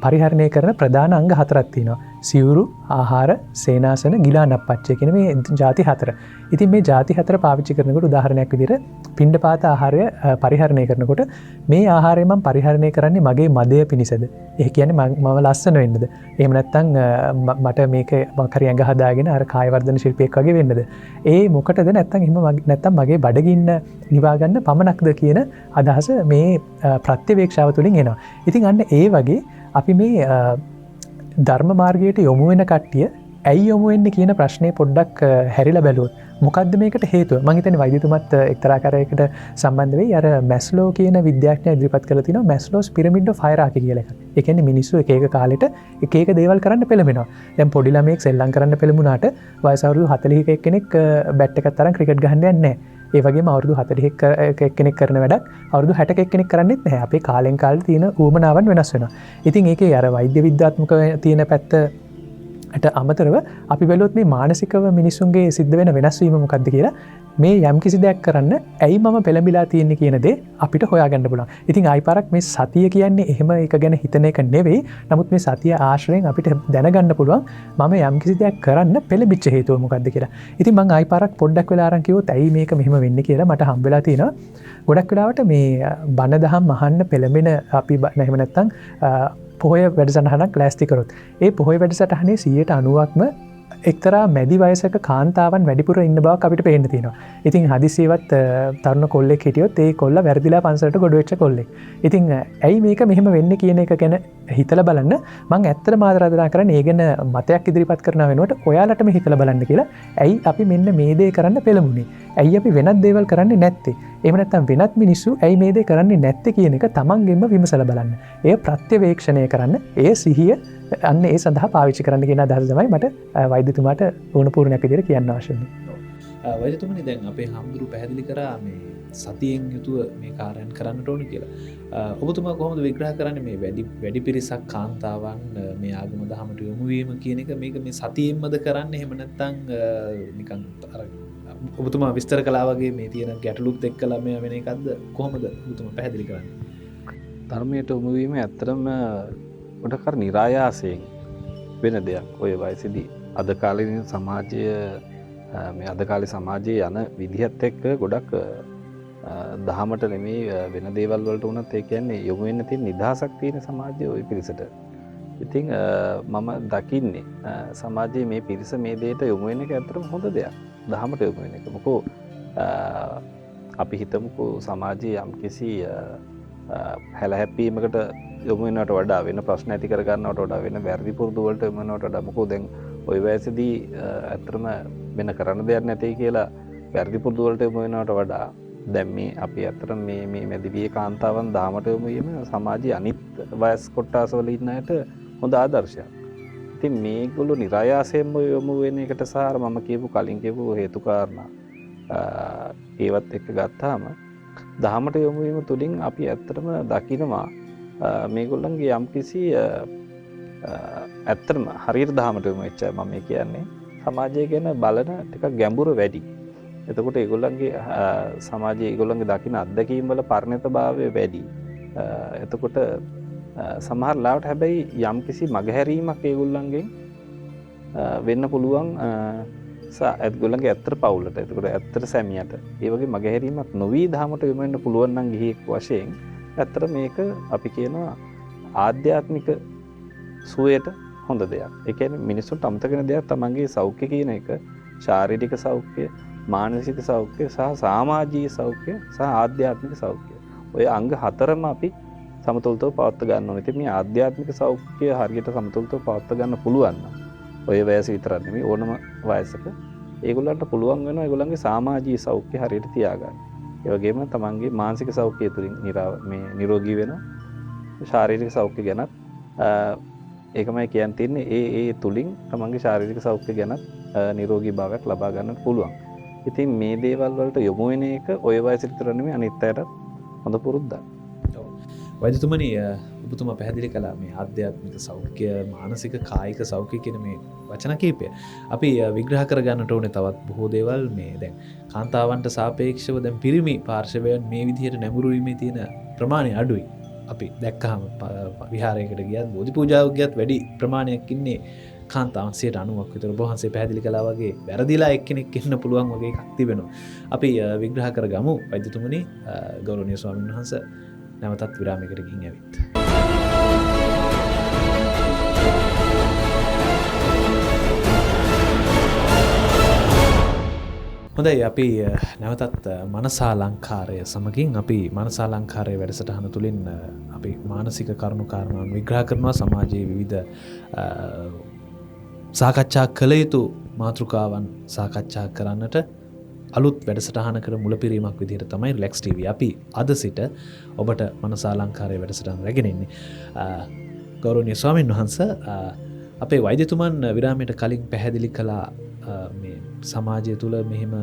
පරිහරණය කරන ප්‍රධාන අංග 4ක් තියෙනවා. සිවුරු, ආහාර, සේනාසන, ගිලානප්පච්චය කියන මේ ಜಾති 4. ඉතින් මේ ಜಾති 4 පාවිච්චි කරනකොට උදාහරණයක් විදියට පිණ්ඩපාත ආහාරය පරිහරණය කරනකොට මේ ආහාරය මම පරිහරණය කරන්නේ මගේ මදය පිණිසද? ඒ කියන්නේ මම ලස්සන වෙන්නද? එහෙම නැත්නම් මට මේක මොකරි ඇඟ හදාගෙන අර කාය වර්ධන ශිල්පියෙක් වගේ වෙන්නද? ඒ මොකටද නැත්නම් එහෙම නැත්නම් මගේ බඩගින්න නිවා ගන්න පමණක්ද කියන අදහස මේ ප්‍රත්‍යවේක්ෂාව තුළින් එනවා. ඉතින් අන්න ඒ වගේ අපි මේ ධර්ම මාර්ගයට යොමු වෙන කට්ටිය ඇයි යොමු වෙන්නේ කියන ප්‍රශ්නේ පොඩ්ඩක් හැරිලා බැලුවොත් මොකද්ද මේකට හේතුව? මම හිතන්නේ වෛද්‍යතුමත් එක්තරා කරයකට සම්බන්ධ වෙයි. අර මැස්ලෝ කියන විද්‍යාඥයා ඉදිරිපත් කරලා තිනවා මැස්ලෝස් පිරමිඩ් ඔෆ් හයරාකි කියලා එකක්. ඒ කියන්නේ මිනිස්සු එක එක කාලෙට එක එක දේවල් කරන්න පෙළඹෙනවා. දැන් පොඩි ළමයෙක් සෙල්ලම් කරන්න පෙළඹුණාට වයස අවුරුදු 40ක කෙනෙක් බැට් එකක් තරම් ක්‍රිකට් ගහන්න යන්නේ නැහැ. ඒ වගේම අවුරුදු 40ක කෙනෙක් කරන වැඩක් අවුරුදු 60ක කෙනෙක් කරන්නේත් නැහැ. අපේ කාලෙන් කාලට තියෙන ඌමනාවන් වෙනස් වෙනවා. ඉතින් ඒකේ අර වෛද්‍ය විද්‍යාත්මක තියෙන පැත්තට අමතරව අපි බැලුවොත් මේ මානසිකව මිනිසුන්ගේ සිද්ධ වෙන වෙනස් වීම මොකක්ද කියලා මේ යම් කිසි දෙයක් කරන්න ඇයි මම පෙළඹිලා තියෙන්නේ කියන දේ අපිට හොයාගන්න පුළුවන්. ඉතින් ආයි පාරක් මේ සතිය කියන්නේ එහෙම එක ගැන හිතන එක නෙවෙයි. නමුත් මේ සතිය ආශ්‍රයෙන් අපිට දැනගන්න පුළුවන් මම යම් කිසි දෙයක් කරන්න පෙළඹිච්ච හේතුව මොකක්ද කියලා. ඉතින් මම ආයි පාරක් පොඩ්ඩක් වෙලා අරන් කිව්වොත් ඇයි මේක මෙහෙම වෙන්නේ කියලා මට හම්බ වෙලා තියෙනවා. ගොඩක් වෙලාවට මේ බණ දහම් අහන්න පෙළඹෙන අපි එහෙම නැත්නම් පොහොය වැඩසටහනක් ලෑස්ති කරොත් ඒ පොහොය වැඩසටහනේ 90%ක්ම එක්තරා මැදි වයසක කාන්තාවන් වැඩිපුර ඉන්න බවක් අපිට පේන්න තියෙනවා. ඉතින් හදිසියවත් තරුණ කොල්ලෙක් හිටියොත් ඒ කොල්ලා වැරදිලා පන්සලට ගොඩ වෙච්ච කොල්ලෙක්. ඉතින් ඇයි මේක මෙහෙම වෙන්නේ කියන එක ගැන හිතලා බලන්න මම ඇත්තටම ආරාධනා කරන්නේ ඒ ගැන මතයක් ඉදිරිපත් කරන වෙනුවට ඔයාලටම හිතලා බලන්න කියලා. ඇයි අපි මෙන්න මේ දේ කරන්න පෙළඹුණේ? ඇයි අපි වෙනත් දේවල් කරන්නේ නැත්තේ? එහෙම නැත්නම් වෙනත් මිනිස්සු ඇයි මේ දේ කරන්නේ නැත්තේ කියන එක තමන්ගෙන්ම විමසලා බලන්න. එය ප්‍රත්‍යවේක්ෂණය කරන්න. ඒ සිහිය අන්න ඒ සඳහා පාවිච්චි කරන්න කියන අදහස තමයි මට වෛද්‍යතුමාට ඕන පූර්ණයක් විදිහට කියන්න අවශ්‍ය වෙන්නේ. වෛද්‍යතුමනි දැන් අපේ හාමුදුරු පැහැදිලි කරා මේ සතියෙන් යුතුව මේ කාර්යයන් කරන්නට ඕන කියලා. ඔබතුමා කොහොමද විග්‍රහ කරන්නේ මේ වැඩි පිරිසක් කාන්තාවන් මේ ආගම දහමට යොමු වීම කියන එක මේක මේ සතියෙන්මද කරන්නේ එහෙම නැත්නම් නිකන් අර ඔබතුමා විස්තර කළා වගේ මේ තියෙන ගැටලුත් එක්කලා මේ වෙන එකක්ද කොහොමද ඔබතුමා පැහැදිලි කරන්නේ? ධර්මයට යොමු වීම ඇත්තටම ගොඩක් නිරායාසයෙන් වෙන දෙයක්. ඔය වයසේදී අද කාලේ සමාජය මේ අද කාලේ සමාජයේ යන විදිහත් එක්ක ගොඩක් දහමට නෙමෙයි වෙන දේවල් වලට උනත් ඒ කියන්නේ යොමු වෙන්න තියෙන නිදහසක් තියෙන සමාජයේ ওই පිරිසට. ඉතින් මම දකින්නේ සමාජයේ මේ පිරිස මේ දෙයට යොමු වෙන එක ඇත්තටම හොඳ දෙයක්. දහමට යොමු වෙන එක. මොකෝ අපි හිතමුකෝ සමාජයේ යම්කිසි හැලහැප්පීමකට යොමු වෙනවට වඩා වෙන ප්‍රශ්න ඇති කර ගන්නවට වඩා වෙන වැරදි පුරුදු වලට යොමු වෙනවට වඩා මොකෝ දැන් ওই වයසේදී ඇත්තටම වෙන කරන්න දෙයක් නැtei කියලා වැරදි පුරුදු වලට යොමු වෙනවට වඩා දැන් මේ අපි ඇත්තටම මේ මැදිවියේ කාන්තාවන් දහමට යොමු වීම සමාජයේ අනිත් වයස් කොටස් වල ඉන්න අයට හොඳ ආදර්ශයක්. ඉතින් මේගොල්ලෝ නිරායාසයෙන්ම යොමු වෙන එකට සහ මම කියපු කලින් කියපු හේතු කාරණා ඒවත් එක්ක ගත්තාම දහමට යොමු වීම තුළින් අපි ඇත්තටම දකිනවා මේගොල්ලන්ගේ යම්කිසි ඇත්තටම හරියට දහමට යොමු වෙච්චා මම කියන්නේ සමාජය ගැන බලන ටිකක් ගැඹුර වැඩි. එතකොට ඒගොල්ලන්ගේ සමාජයේ ඒගොල්ලන්ගේ දකින අත්දැකීම් වල පරිණතභාවය වැඩි. එතකොට සමහර ලාවට හැබැයි යම්කිසි මගහැරීමක් ඒගොල්ලන්ගෙන් වෙන්න පුළුවන් ඒගොල්ලන්ගේ ඇත්තට පවුලට. එතකොට ඇත්තට සැමියට ඒ වගේ මගහැරීමක් නොවි දහමට යොමු වෙන්න පුළුවන් නම් ගිහියෙක් වශයෙන් ඇත්තට මේක අපි කියනවා ආධ්‍යාත්මික සුවයට හොඳ දෙයක්. ඒ කියන්නේ මිනිස්සුන්ට අමතක වෙන දෙයක් තමන්ගේ සෞඛ්‍ය කියන එක ශාරීරික සෞඛ්‍ය, මානසික සෞඛ්‍ය සහ සමාජීය සෞඛ්‍ය සහ ආධ්‍යාත්මික සෞඛ්‍ය. ඔය අංග හතරම අපි සමතුලිතව පවත්වා ගන්න ඕනේ. ඉතින් මේ ආධ්‍යාත්මික සෞඛ්‍ය හරියට සමතුලිතව පවත්වා ගන්න පුළුවන් නම් ඔය වයස විතරක් නෙමෙයි ඕනම වයසක ඒගොල්ලන්ට පුළුවන් වෙනවා ඒගොල්ලන්ගේ සමාජීය සෞඛ්‍ය හරියට තියාගන්න. ඒ වගේම තමන්ගේ මානසික සෞඛ්‍යය තුලින් නිරෝගී වෙනවා. ශාරීරික සෞඛ්‍ය ගැනත් ඒකමයි කියන්න තියෙන්නේ ඒ තුලින් තමන්ගේ ශාරීරික සෞඛ්‍ය ගැනත් නිරෝගී භාවයක් ලබා ගන්නත් පුළුවන්. ඉතින් මේ දේවල් වලට යොමු වෙන එක ඔය වයසට විතර නෙමෙයි අනිත් අයටත් හොඳ පුරුද්දක්. වෛද්‍යතුමනි ඔබතුමා පැහැදිලි කළා මේ ආධ්‍යාත්මික සෞඛ්‍ය, මානසික කායික සෞඛ්‍ය කියන මේ වචන කීපය. අපි විග්‍රහ කරගන්නට ඕනේ තවත් බොහෝ දේවල් මේ දැන් කාන්තාවන්ට සාපේක්ෂව දැන් පිරිමි පාර්ශවයන් මේ විදිහට නැඹුරු වීමේ තියෙන ප්‍රමාණය අඩුයි. අපි දැක්කහම විහාරයකට ගියත් බෝධි පූජාවක් ගියත් වැඩි ප්‍රමාණයක් ඉන්නේ කාන්තාවන් 90% විතර. ඔබ වහන්සේ පැහැදිලි කළා වගේ වැරදිලා එක්කෙනෙක් ඉන්න පුළුවන් වගේ එකක් තිබෙනවා. අපි විග්‍රහ කරගමු වෛද්‍යතුමනි, ගෞරවනීය ස්වාමීන් වහන්සේ නැවතත් විරාමයකට ගිහින් ඇවිත්. හොඳයි, අපි නැවතත් මනසාලංකාරය සමගින් අපි මනසාලංකාරය වැඩසටහන තුළින් අපි මානසික කරුණු කාරණාවන් විග්‍රහ කරනවා. සමාජයේ විවිධ සාකච්ඡා කළ යුතු මාතෘකාවන් සාකච්ඡා කරන්නට අලුත් වැඩසටහනකට මුලපිරීමක් විදිහට තමයි රිලැක්ස් TV අපි අද සිට ඔබට මනසාලංකාරය වැඩසටහන රැගෙන ඉන්නේ. ගෞරවනීය ස්වාමීන් වහන්සේ, අපේ වෛද්‍යතුමන් විරාමයට කලින් පැහැදිලි කළා මේ සමාජය තුළ මෙහෙම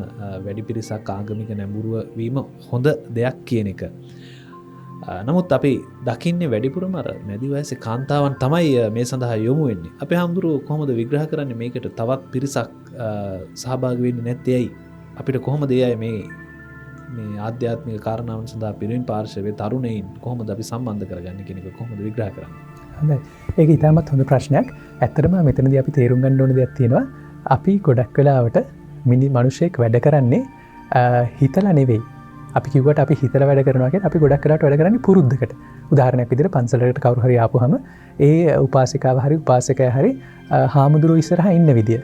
වැඩි පිරිසක් ආගමික නැඹුරුව වීම හොඳ දෙයක් කියන එක. නමුත් අපි දකින්නේ වැඩිපුරම අර මැදි වයසේ කාන්තාවන් තමයි මේ සඳහා යොමු වෙන්නේ. අපේ හාමුදුරුවෝ කොහොමද විග්‍රහ කරන්නේ මේකට තවත් පිරිසක් සහභාගී වෙන්නේ නැත්තේ ඇයි? අපිට කොහොමද ඒ අය මේ ආධ්‍යාත්මික කාරණාවන් සඳහා පිරිවෙන් පාර්ශවයේ තරුණයින් කොහොමද අපි සම්බන්ධ කරගන්නේ කියන එක කොහොමද විග්‍රහ කරන්නේ? හොඳයි. ඒක ඉතාමත් හොඳ ප්‍රශ්නයක්. ඇත්තටම මෙතනදී අපි තේරුම් ගන්න ඕන දෙයක් තියෙනවා. අපි ගොඩක් වෙලාවට මිනිස්සෙක් වැඩ කරන්නේ හිතලා නෙවෙයි. අපි කිව්වට අපි හිතලා වැඩ කරනවා කියන්නේ අපි ගොඩක් වෙලාවට වැඩ කරන්නේ පුරුද්දකට. උදාහරණයක් විදිහට පන්සලකට කවුරු හරි ආපුවම ඒ උපාසිකාව හරි උපාසකයා හරි හාමුදුරුවෝ ඉස්සරහා ඉන්න විදිය.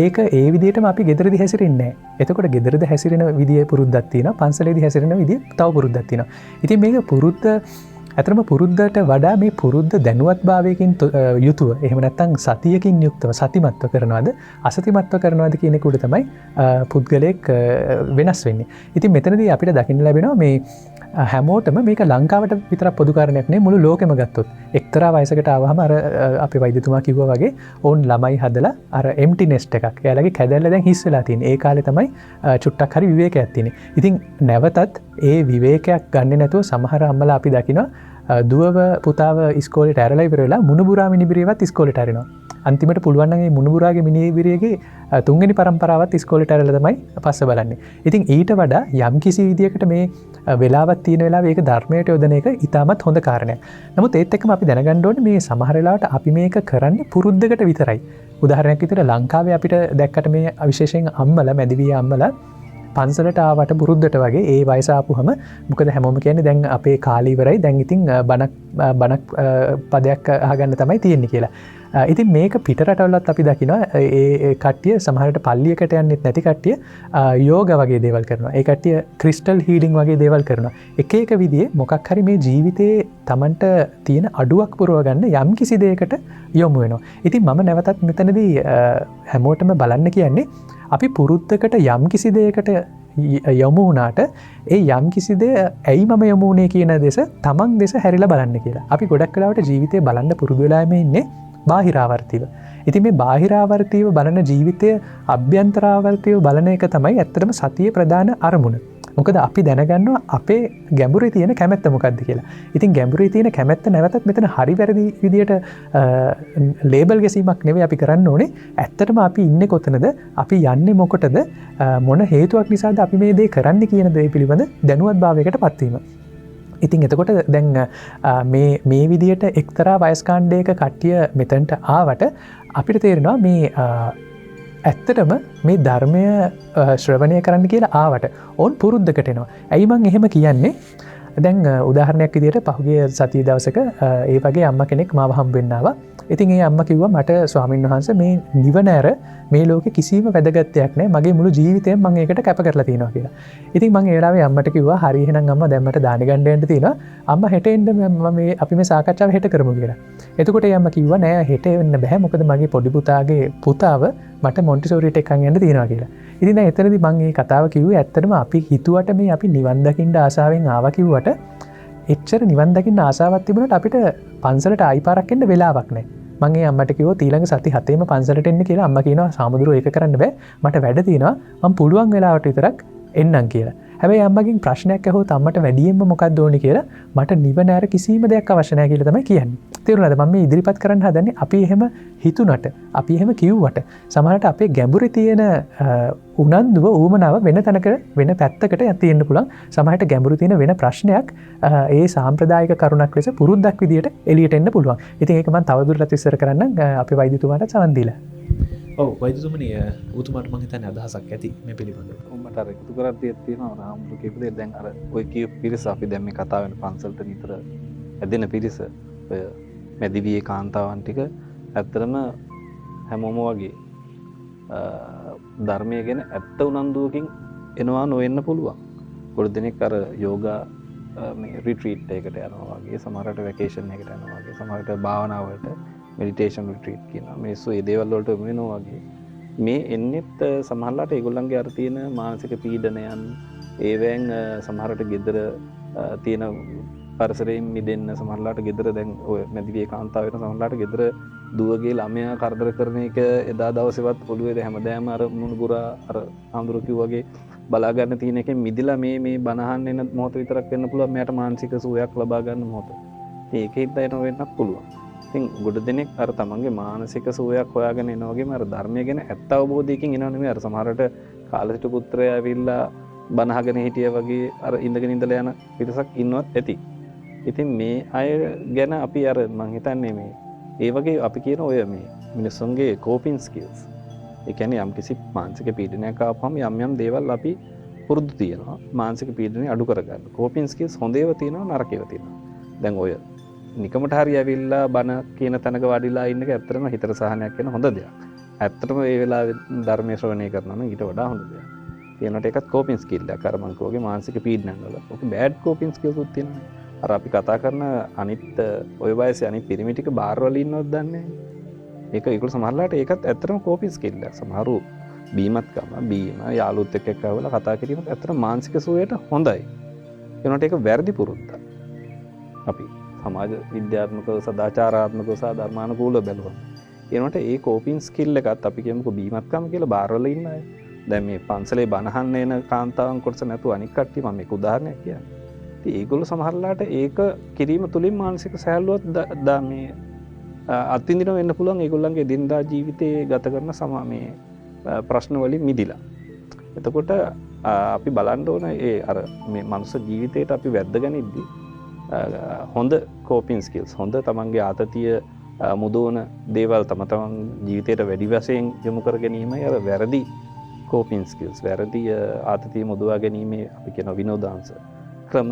ඒක ඒ විදිහටම අපි ගෙදරදී හැසිරෙන්නේ නැහැ. එතකොට ගෙදරද හැසිරෙන විදියේ පුරුද්දක් තියෙනවා. පන්සලේදී හැසිරෙන විදිය තව පුරුද්දක් තියෙනවා. ඉතින් මේක පුරුද්ද ඇතරම පුරුද්දට වඩා මේ පුරුද්ද දැනුවත්භාවයකින් යුතුව එහෙම නැත්නම් සතියකින් යුක්තව සතිමත්ව කරනවද අසතිමත්ව කරනවද කියන එක උඩ තමයි පුද්ගලයෙක් වෙනස් වෙන්නේ. ඉතින් මෙතනදී අපිට දකින්න ලැබෙනවා මේ හැමෝටම මේක ලංකාවට විතරක් පොදු කාරණයක් නෙවෙයි, මුළු ලෝකෙම ගත්තොත් එක්තරා වයසකට ආවහම අර අපේ වෛද්‍යතුමා කිව්වා වගේ ඕන් ළමයි හදලා අර එම්ටි නෙස්ට් එකක් එයාලගේ කැදැල්ල දැන් හිස් වෙලා තියෙන්නේ. ඒ කාලේ තමයි චුට්ටක් හරි විවේකයක් තියෙන්නේ. ඉතින් නැවතත් ඒ විවේකයක් ගන්න නැතුව සමහර අම්මලා අපි දකිනවා දුවව පුතාව ඉස්කෝලේට ඇරලා ඉවර වෙලා මුණුබුරා මිනිබිරියවත් ඉස්කෝලේට ඇරෙනවා. අන්තිමට පුළුවන් නම් මේ මුණුබුරාගේ මිනිබිරියගේ තුන්වෙනි පරම්පරාවත් ඉස්කෝලේට ඇරලා තමයි පස්ස බලන්නේ. ඉතින් ඊට වඩා යම් කිසි විදියකට මේ වෙලාවක් තියෙන වෙලාවෙ ඒක ධර්මයට යොදන එක ඉතාමත් හොඳ කාරණයක්. නමුත් ඒත් එක්කම අපි දැනගන්න ඕනේ මේ සමහර වෙලාවට අපි මේක කරන්නේ පුරුද්දකට විතරයි. උදාහරණයක් විදිහට ලංකාවේ අපිට දැක්කට මේ විශේෂයෙන් අම්මලා මැදිවිය අම්මලා පන්සලට ආවට පුරුද්දට වගේ ඒ වයස ආපුහම මොකද හැමෝම කියන්නේ දැන් අපේ කාලේ ඉවරයි, දැන් ඉතින් බණක් පදයක් අහගන්න තමයි තියෙන්නේ කියලා. ඉතින් මේක පිටරටවලත් අපි දකිනවා ඒ කට්ටිය සමහරට පල්ලියකට යන්නෙත් නැති කට්ටිය යෝග වගේ දේවල් කරනවා. ඒ කට්ටිය ක්‍රිස්ටල් හීලින් වගේ දේවල් කරනවා. එක එක විදිහේ මොකක් හරි මේ ජීවිතේ Tamanට තියෙන අඩුවක් පුරව ගන්න යම් කිසි දෙයකට යොමු වෙනවා. ඉතින් මම නැවතත් මෙතනදී හැමෝටම බලන්න කියන්නේ අපි පුරුද්දකට යම් කිසි දෙයකට යොමු වුණාට ඒ යම් කිසි දේ ඇයි මම යොමු වුණේ කියන දේශ තමන් දේශ හැරිලා බලන්න කියලා. අපි ගොඩක් වෙලාවට ජීවිතේ බලන්න පුරුදු වෙලාම ඉන්නේ බාහිරාවර්තිව. ඉතින් මේ බාහිරාවර්තිව බලන ජීවිතය අභ්‍යන්තරාවර්තිව බලන එක තමයි ඇත්තටම සතියේ ප්‍රධාන අරමුණ. මොකද අපි දැනගන්නවා අපේ ගැඹුරේ තියෙන කැමැත්ත මොකක්ද කියලා. ඉතින් ගැඹුරේ තියෙන කැමැත්ත නැවතත් මෙතන හරි වැරදි විදියට ලේබල් ගැසීමක් නෙවෙයි අපි කරන්න ඕනේ. ඇත්තටම අපි ඉන්නේ කොතනද? අපි යන්නේ මොකටද? මොන හේතුවක් නිසාද අපි මේ දේ කරන්නේ කියන දේ පිළිබඳ දැනුවත්භාවයකට පත්වීම. ඉතින් එතකොට දැන් මේ විදියට එක්තරා වයස්කාණ්ඩයක කට්ටිය මෙතනට ආවට අපිට තේරෙනවා මේ ඇත්තටම මේ ධර්මය ශ්‍රවණය කරන්න කියලා ආවට ඕන් පුරුද්දකට එනවා. ඇයි මං එහෙම කියන්නේ? දැන් උදාහරණයක් විදිහට පහුගිය සතිය දවසක ඒ වගේ අම්මා කෙනෙක් මාව හම්බ වෙන්න ආවා. ඉතින් ඒ අම්මා කිව්වා මට ස්වාමීන් වහන්සේ මේ නිවන ඇර මේ ලෝකේ කිසිම වැදගත් දෙයක් නැහැ. මගේ මුළු ජීවිතේම මම ඒකට කැප කරලා තියෙනවා කියලා. ඉතින් මම ඒ වෙලාවේ අම්මට කිව්වා හරි එහෙනම් අම්මා දැන් මට දාන ගන්න යන්න තියෙනවා. අම්මා හෙට එන්න අපි මේ සාකච්ඡාව හෙට කරමු කියලා. එතකොට ඒ අම්මා කිව්වා නෑ හෙට එන්න බෑ. මොකද මගේ පොඩි පුතාගේ පුතාව මට මොන්ටිසෝරියට එක්කන් යන්න තියෙනවා කියලා. ඉතින් දැන් එතනදී මම මේ කතාව කිව්වේ ඇත්තටම අපි හිතුවට මේ අපි නිවන් දකින්න ආසාවෙන් ආවා කිව්වට එච්චර නිවන් දකින්න ආසාවක් තිබුණාට අපිට පන්සලට ආයි පාරක් එන්න වෙලාවක් නැහැ. මම ඒ අම්මට කිව්වා ඊළඟ සති 7ෙම පන්සලට එන්න කියලා. අම්මා කියනවා සාමුදුරෝ ඒක කරන්න බෑ. මට වැඩ තියෙනවා. මම පුළුවන් වෙලාවට විතරක් එන්නම් කියලා. හැබැයි අම්මගෙන් ප්‍රශ්නයක් ඇහුවොත් අම්මට වැඩියෙන්ම මොකක්ද ඕනේ කියලා මට නිවන ඇර කිසිම දෙයක් අවශ්‍ය නැහැ කියලා තමයි කියන්නේ. තේරුණාද? මම මේ ඉදිරිපත් කරන්න හදන්නේ අපි එහෙම හිතුණට, අපි එහෙම කිව්වට සමහරට අපේ ගැඹුරේ තියෙන උනන්දුව ඌමනාව වෙන තැනකට වෙන පැත්තකට තියෙන්න පුළුවන්. සමහරට ගැඹුරු තියෙන වෙන ප්‍රශ්නයක් ඒ සාම්ප්‍රදායික කරුණක් ලෙස පුරුද්දක් විදියට එළියට එන්න පුළුවන්. ඉතින් ඒක මම තවදුරටත් විස්තර කරන්න අපේ වෛද්‍යතුමාට සවන් දීලා. ඔව් වෛද්‍යතුමනි ඔබතුමාට මම හිතන්නේ අදහසක් ඇති මේ පිළිබඳව. මට අර එකතු කරලා තියෙනවා රාමුදු කියපු දේ දැන් අර ඔය කියපු පිරිස අපි දැන් මේ කතා වෙන පන්සලට නිතර ඇදෙන පිරිස ඔය මැදිවියේ කාන්තාවන් ටික ඇත්තටම හැමෝම වගේ ධර්මය ගැන ඇත්ත උනන්දුවකින් එනවා නොවෙන්න පුළුවන්. ගොඩ දෙනෙක් අර යෝගා මේ රිට්‍රීට් එකකට යනවා වගේ, සමහරට වැකේෂන් එකකට යනවා වගේ, සමහරට භාවනාවට මෙඩිටේෂන් රිට්‍රීට් කියනවා. මිනිස්සු ඒ දේවල් වලට යොමු වෙනවා වගේ. මේ එන්නෙත් සමහරලාට ඒගොල්ලන්ගේ අර තියෙන මානසික පීඩනයන් ඒවෙන් සමහරට gedara තියෙන පරිසරයෙන් මිදෙන්න, සමහරලාට gedara දැන් ඔය මැදිවියේ කාන්තාව වෙන සමහරලාට gedara දුවගේ ළමයා කරදර කරන එක එදා දවසේවත් ඔළුවේ හැමදාම අර මුණුබුරා අර ආඳුරු කිව්වාගේ බලා ගන්න තියෙන එකෙන් මිදිලා මේ බනහන්න එන මොහොත විතරක් වෙන්න පුළුවන්. මෙයාට මානසික සුවයක් ලබා ගන්න මොහොත. ඒකෙත් දැන වෙන්නත් පුළුවන්. ඉතින් ගොඩ දෙනෙක් අර තමන්ගේ මානසික සුවයක් හොයාගෙන එනවා වගේම අර ධර්මය ගැන ඇත්ත අවබෝධයකින් එනවා නෙමෙයි. අර සමහරට කාලසිට පුත්‍රයා ඇවිල්ලා බනහගෙන හිටියා වගේ අර ඉඳගෙන ඉඳලා යන පිටසක් ඉන්නවත් ඇති. ඉතින් මේ අය ගැන අපි අර මං හිතන්නේ මේ ඒ වගේ අපි කියන ඔය මේ මිනිස්සුන්ගේ කෝපින් ස්කිල්ස්. ඒ කියන්නේ යම්කිසි මානසික පීඩනයක් ආපුවම යම් දේවල් අපි පුරුදු තියෙනවා. මානසික පීඩනය අඩු කරගන්න. කෝපින් ස්කිල්ස් හොඳ ඒවා තියෙනවා, නරක ඒවා තියෙනවා. දැන් ඔය නිකමට හරි ඇවිල්ලා බන කියන තැනක වඩිලා ඉන්න එක ඇත්තටම හිතට සහනයක් වෙන හොඳ දෙයක්. ඇත්තටම ඒ වෙලාවේ ධර්මයේ ශ්‍රවණය කරනවා නම් ඊට වඩා හොඳ දෙයක්. ඒනට ඒකත් කෝපින් ස්කිල් එකක්. අර මං කෝගේ මානසික පීඩනයන් වල. ඔක බෑඩ් කෝපින් ස්කිල්ස් උත් තියෙනවා. අර අපි කතා කරන අනිත් ඔය වයසේ අනිත් පිරිමි ටික බාර්වල ඉන්නවද දන්නේ නැහැ. ඒක ඒගොල්ලෝ සමහරලාට ඒකත් ඇත්තටම කෝපින් ස්කිල් එකක්. සමහරු බීමත්කම, බීම, යාළුවොත් එක්ක කවලා කතා කිරීමත් ඇත්තටම මානසික සුවයට හොඳයි. ඒනට ඒක වැරදි පුරුද්දක්. අපි සමාජ විද්‍යාත්මකව, සදාචාරාත්මකව සහ ධර්මානුකූලව බැලුවා. ඒනට ඒ කෝපින් ස්කිල් එකත් අපි කියමුකෝ බීමත්කම කියලා බාර්වල ඉන්න අය. දැන් මේ පන්සලේ බණහන්න එන කාන්තාවන් කොටස නැතුව අනික් කට්ටිය මම මේක උදාහරණයක් කියන්නේ. ඉතින් ඒගොල්ලෝ සමහරලාට ඒක කිරීම තුලින් මානසික සැහැල්ලුවක් මේ අත්විඳින වෙන්න පුළුවන්. ඒගොල්ලන්ගේ දිනදා ජීවිතයේ ගත කරන මේ ප්‍රශ්න වලින් මිදිලා. එතකොට අපි බලන්න ඕන ඒ අර මේ මනුස්ස ජීවිතේට අපි වැද්දගනිද්දී හොඳ කෝපින් ස්කිල්ස්, හොඳ තමන්ගේ ආතතිය මුදවන දේවල් තමන් ජීවිතයට වැඩි වශයෙන් යොමු කර ගැනීමයි අර වැරදි කෝපින් ස්කිල්ස්, වැරදි ආතතිය මුදවා ගැනීමේ අපි කියන විනෝදාංශ ක්‍රම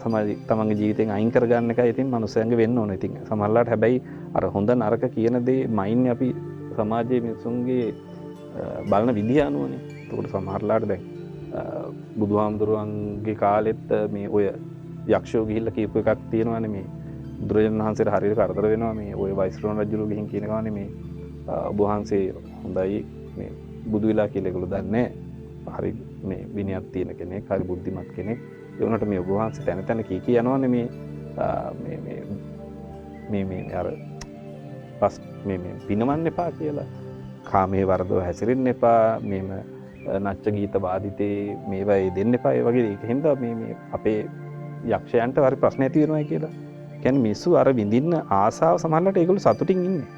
සමාජ තමන්ගේ ජීවිතෙන් අයින් කරගන්න එකයි ඉතින් මනුස්සයන්ගේ වෙන්න ඕන. ඉතින් සමහරවිට හැබැයි අර හොඳ නරක කියන දේ මයින් අපි සමාජයේ මිනිසුන්ගේ බලන විදිහ අනුවනේ. ඒකට සමහරවිට දැන් බුදුහාමුදුරුවන්ගේ කාලෙත් මේ ඔය යක්ෂයෝ ගිහිල්ලා කියපු එකක් තියෙනවානේ මේ බුදුරජාණන් වහන්සේට හරියට කරදර වෙනවා මේ ඔය වෛශ්‍රවණ රජුරු ගිහින් කියන ගානේ මේ ඔබ වහන්සේ හොඳයි මේ බුදු විලා කියලා ඒගොල්ලෝ දන්නේ හරි මේ විනයක් තියෙන කෙනෙක්, හරි බුද්ධිමත් කෙනෙක්. ඒ වුණාට මේ ඔබ වහන්සේ තැන තැන කී යනවානේ මේ අර පස් මේ පිනවන්න එපා කියලා. කාමයේ වර්ධව හැසිරෙන්න එපා. මේම නච්ච ගීත වාදිතේ මේවා දෙන්න එපා. ඒ වගේ ඒක හින්දා මේ අපේ යක්ෂයන්ට හරි ප්‍රශ්න ඇති වෙනවායි කියලා. කියන්නේ මිනිස්සු අර විඳින්න ආසාව සමහරවිට ඒගොල්ලෝ සතුටින් ඉන්නේ.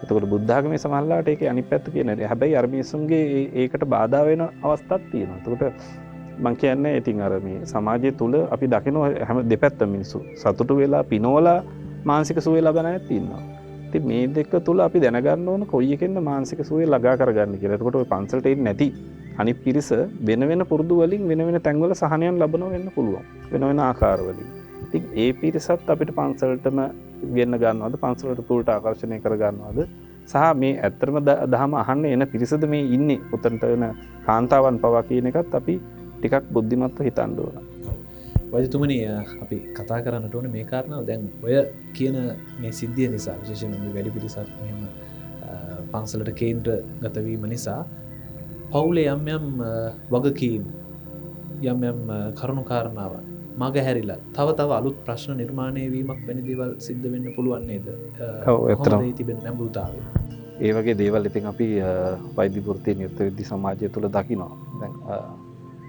එතකොට බුද්ධ ආගමේ සමහරවිට ඒකේ අනිත් පැත්ත කියන්නේ. හැබැයි අර මිනිස්සුන්ගේ ඒකට බාධා වෙන අවස්ථාවක් තියෙනවා. එතකොට මම කියන්නේ ඉතින් අර මේ සමාජය තුල අපි දකින හැම දෙපැත්ත මිනිස්සු සතුටු වෙලා පිනවලා මානසික සුවය ලබන අය තියෙනවා. ඉතින් මේ දෙක තුල අපි දැනගන්න ඕන කොයි එකෙන්ද මානසික සුවය ළඟා කරගන්න කියලා. එතකොට ඔය පන්සලට එන්නේ නැති අනිත් පිරිස වෙන වෙන පුරුදු වලින් වෙන වෙන තැන්වල සහනයන් ලබනවා වෙන්න පුළුවන්. වෙන වෙන ආකාරවලින්. ඉතින් ඒ පිරිසත් අපිට පන්සලටම ගෙන්න ගන්නවද, පන්සලට තුලට ආකර්ෂණය කර ගන්නවද? සහ මේ ඇත්තම දහම අහන්න එන පිරිසද මේ ඉන්නේ උතන්ට වෙන කාන්තාවන් පවා කියන එකත් අපි ටිකක් බුද්ධිමත්ව හිතන්න ඕන. වෛද්‍යතුමනි අපි කතා කරන්නට ඕනේ මේ කාරණාව. දැන් ඔය කියන මේ සිද්ධිය නිසා විශේෂයෙන්ම මේ වැඩි පිරිසක් මෙහෙම පන්සලට කේන්ද්‍රගත වීම නිසා පවුලේ යම් වගකීම් යම් කරුණු කාරණාවන් මගහැරිලා තව අලුත් ප්‍රශ්න නිර්මාණය වීමක් වැනි දේවල් සිද්ධ වෙන්න පුළුවන් නේද? ඔව්, ඇත්තටම. තිබෙන නැඹුරුතාවය. ඒ වගේ දේවල් ඉතින් අපි වෛද්‍ය වෘත්තියේ නියුක්ත වෙද්දී සමාජය තුළ දකිනවා. දැන්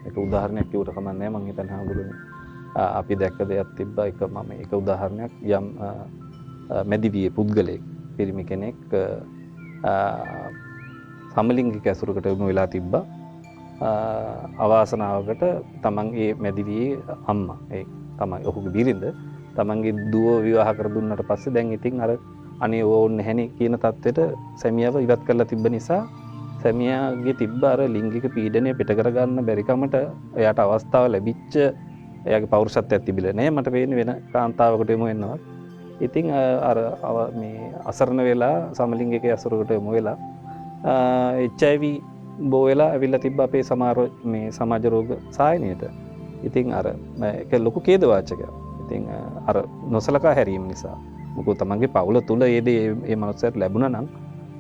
එක උදාහරණයක් කිව්වට කමක් නැහැ මම හිතන්නේ හඳුනන්නේ. අපි දැක්ක දෙයක් තිබ්බා එක මම එක උදාහරණයක් යම් මැදිවියේ පුද්ගලයෙක් පිරිමි කෙනෙක් සමලිංගික ඇසුරකට යොමු වෙලා තිබ්බා. අවාසනාවකට තමන්ගේ මැදිවියේ අම්මා ඒ තමයි ඔහුගේ බිරිඳ තමන්ගේ දුව විවාහ කර දුන්නට පස්සේ දැන් ඉතින් අර අනේ ඕන් නැහෙනි කියන තත්ත්වෙට සැමියාව ඉවත් කරලා තිබ්බ නිසා සැමියාගේ තිබ්බ අර ලිංගික පීඩනය පිට කරගන්න බැරි කමට එයාට අවස්ථාව ලැබිච්ච එයාගේ පෞරුෂත්වයක් තිබිලා නැහැ මට පේන්නේ වෙන කාන්තාවකට යමු වෙනවා. ඉතින් අර මේ අසරණ වෙලා සමලිංගික ඇසුරකට යමු වෙලා HIV බෝ වෙලා ඇවිල්ලා තිබ්බ අපේ මේ සමාජ රෝග සායනයට. ඉතින් අර ඒක ලොකු ඛේදවාචකයක්. ඉතින් අර නොසලකා හැරීම නිසා මොකද තමන්ගේ පවුල තුල ඒ මනුස්සයාට ලැබුණා නම්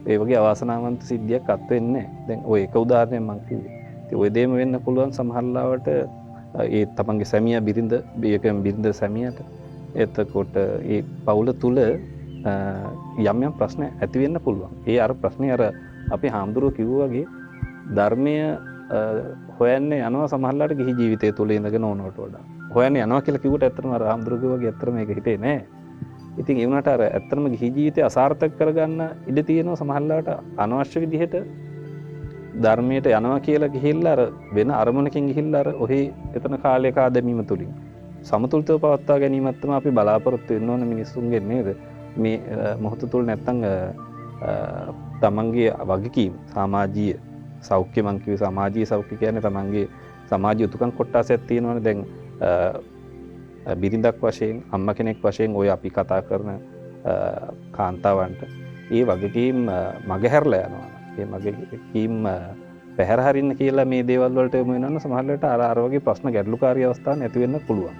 ඒ වගේ අවාසනාවන්ත සිද්ධියක් අත් වෙන්නේ නැහැ. දැන් ওই එක උදාහරණයක් මම කිව්වේ. ඉතින් ওই දෙයම වෙන්න පුළුවන් සමහරවිට ඒ තමන්ගේ සැමියා බිරිඳ බිරිඳ සැමියාට එතකොට ඒ පවුල තුල යම් යම් ප්‍රශ්න ඇති වෙන්න පුළුවන්. ඒ අර ප්‍රශ්නේ අර අපි හාමුදුරුවෝ කිව්වා වගේ ධර්මය හොයන්නේ යනවා සමහරවිට ගිහි ජීවිතය තුල ඉඳගෙන ඕනවට වඩා. හොයන්නේ යනවා කියලා කිව්වට ඇත්තටම අර හාමුදුරුවෝ වගේ ඇත්තටම මේක හිතේ නැහැ. ඉතින් ඒ වුණාට අර ඇත්තටම ගිහි ජීවිතය අසාර්ථක කරගන්න ඉඩ තියෙනවා සමහරවිට අනවශ්‍ය විදිහට ධර්මයට යනවා කියලා ගිහිල්ලා අර වෙන අරමුණකින් ගිහිල්ලා අර ඔහි එතන කාලයක ආදැමීම තුලින් සමතුලිතව පවත්වා ගැනීමත් තමයි අපි බලාපොරොත්තු වෙන්න ඕන මිනිස්සුන්ගෙන් නේද? මේ මොහොත තුල නැත්තම් තමන්ගේ වගකීම් සමාජීය සෞඛ්‍ය මං කිව්වේ සමාජීය සෞඛ්‍ය කියන්නේ තමන්ගේ සමාජීය යුතුකම් කොටසක් තියෙනවනේ. දැන් බිරිඳක් වශයෙන් අම්මා කෙනෙක් වශයෙන් ඔය අපි කතා කරන කාන්තාවන්ට ඒ වගකීම් මගහැරලා යනවා. ඒ වගකීම් පැහැර හරින්න කියලා මේ දේවල් වලට යමු වෙනවා සමහරවිට අර වගේ ප්‍රශ්න ගැටලුකාරී අවස්ථා නැති වෙන්න පුළුවන්.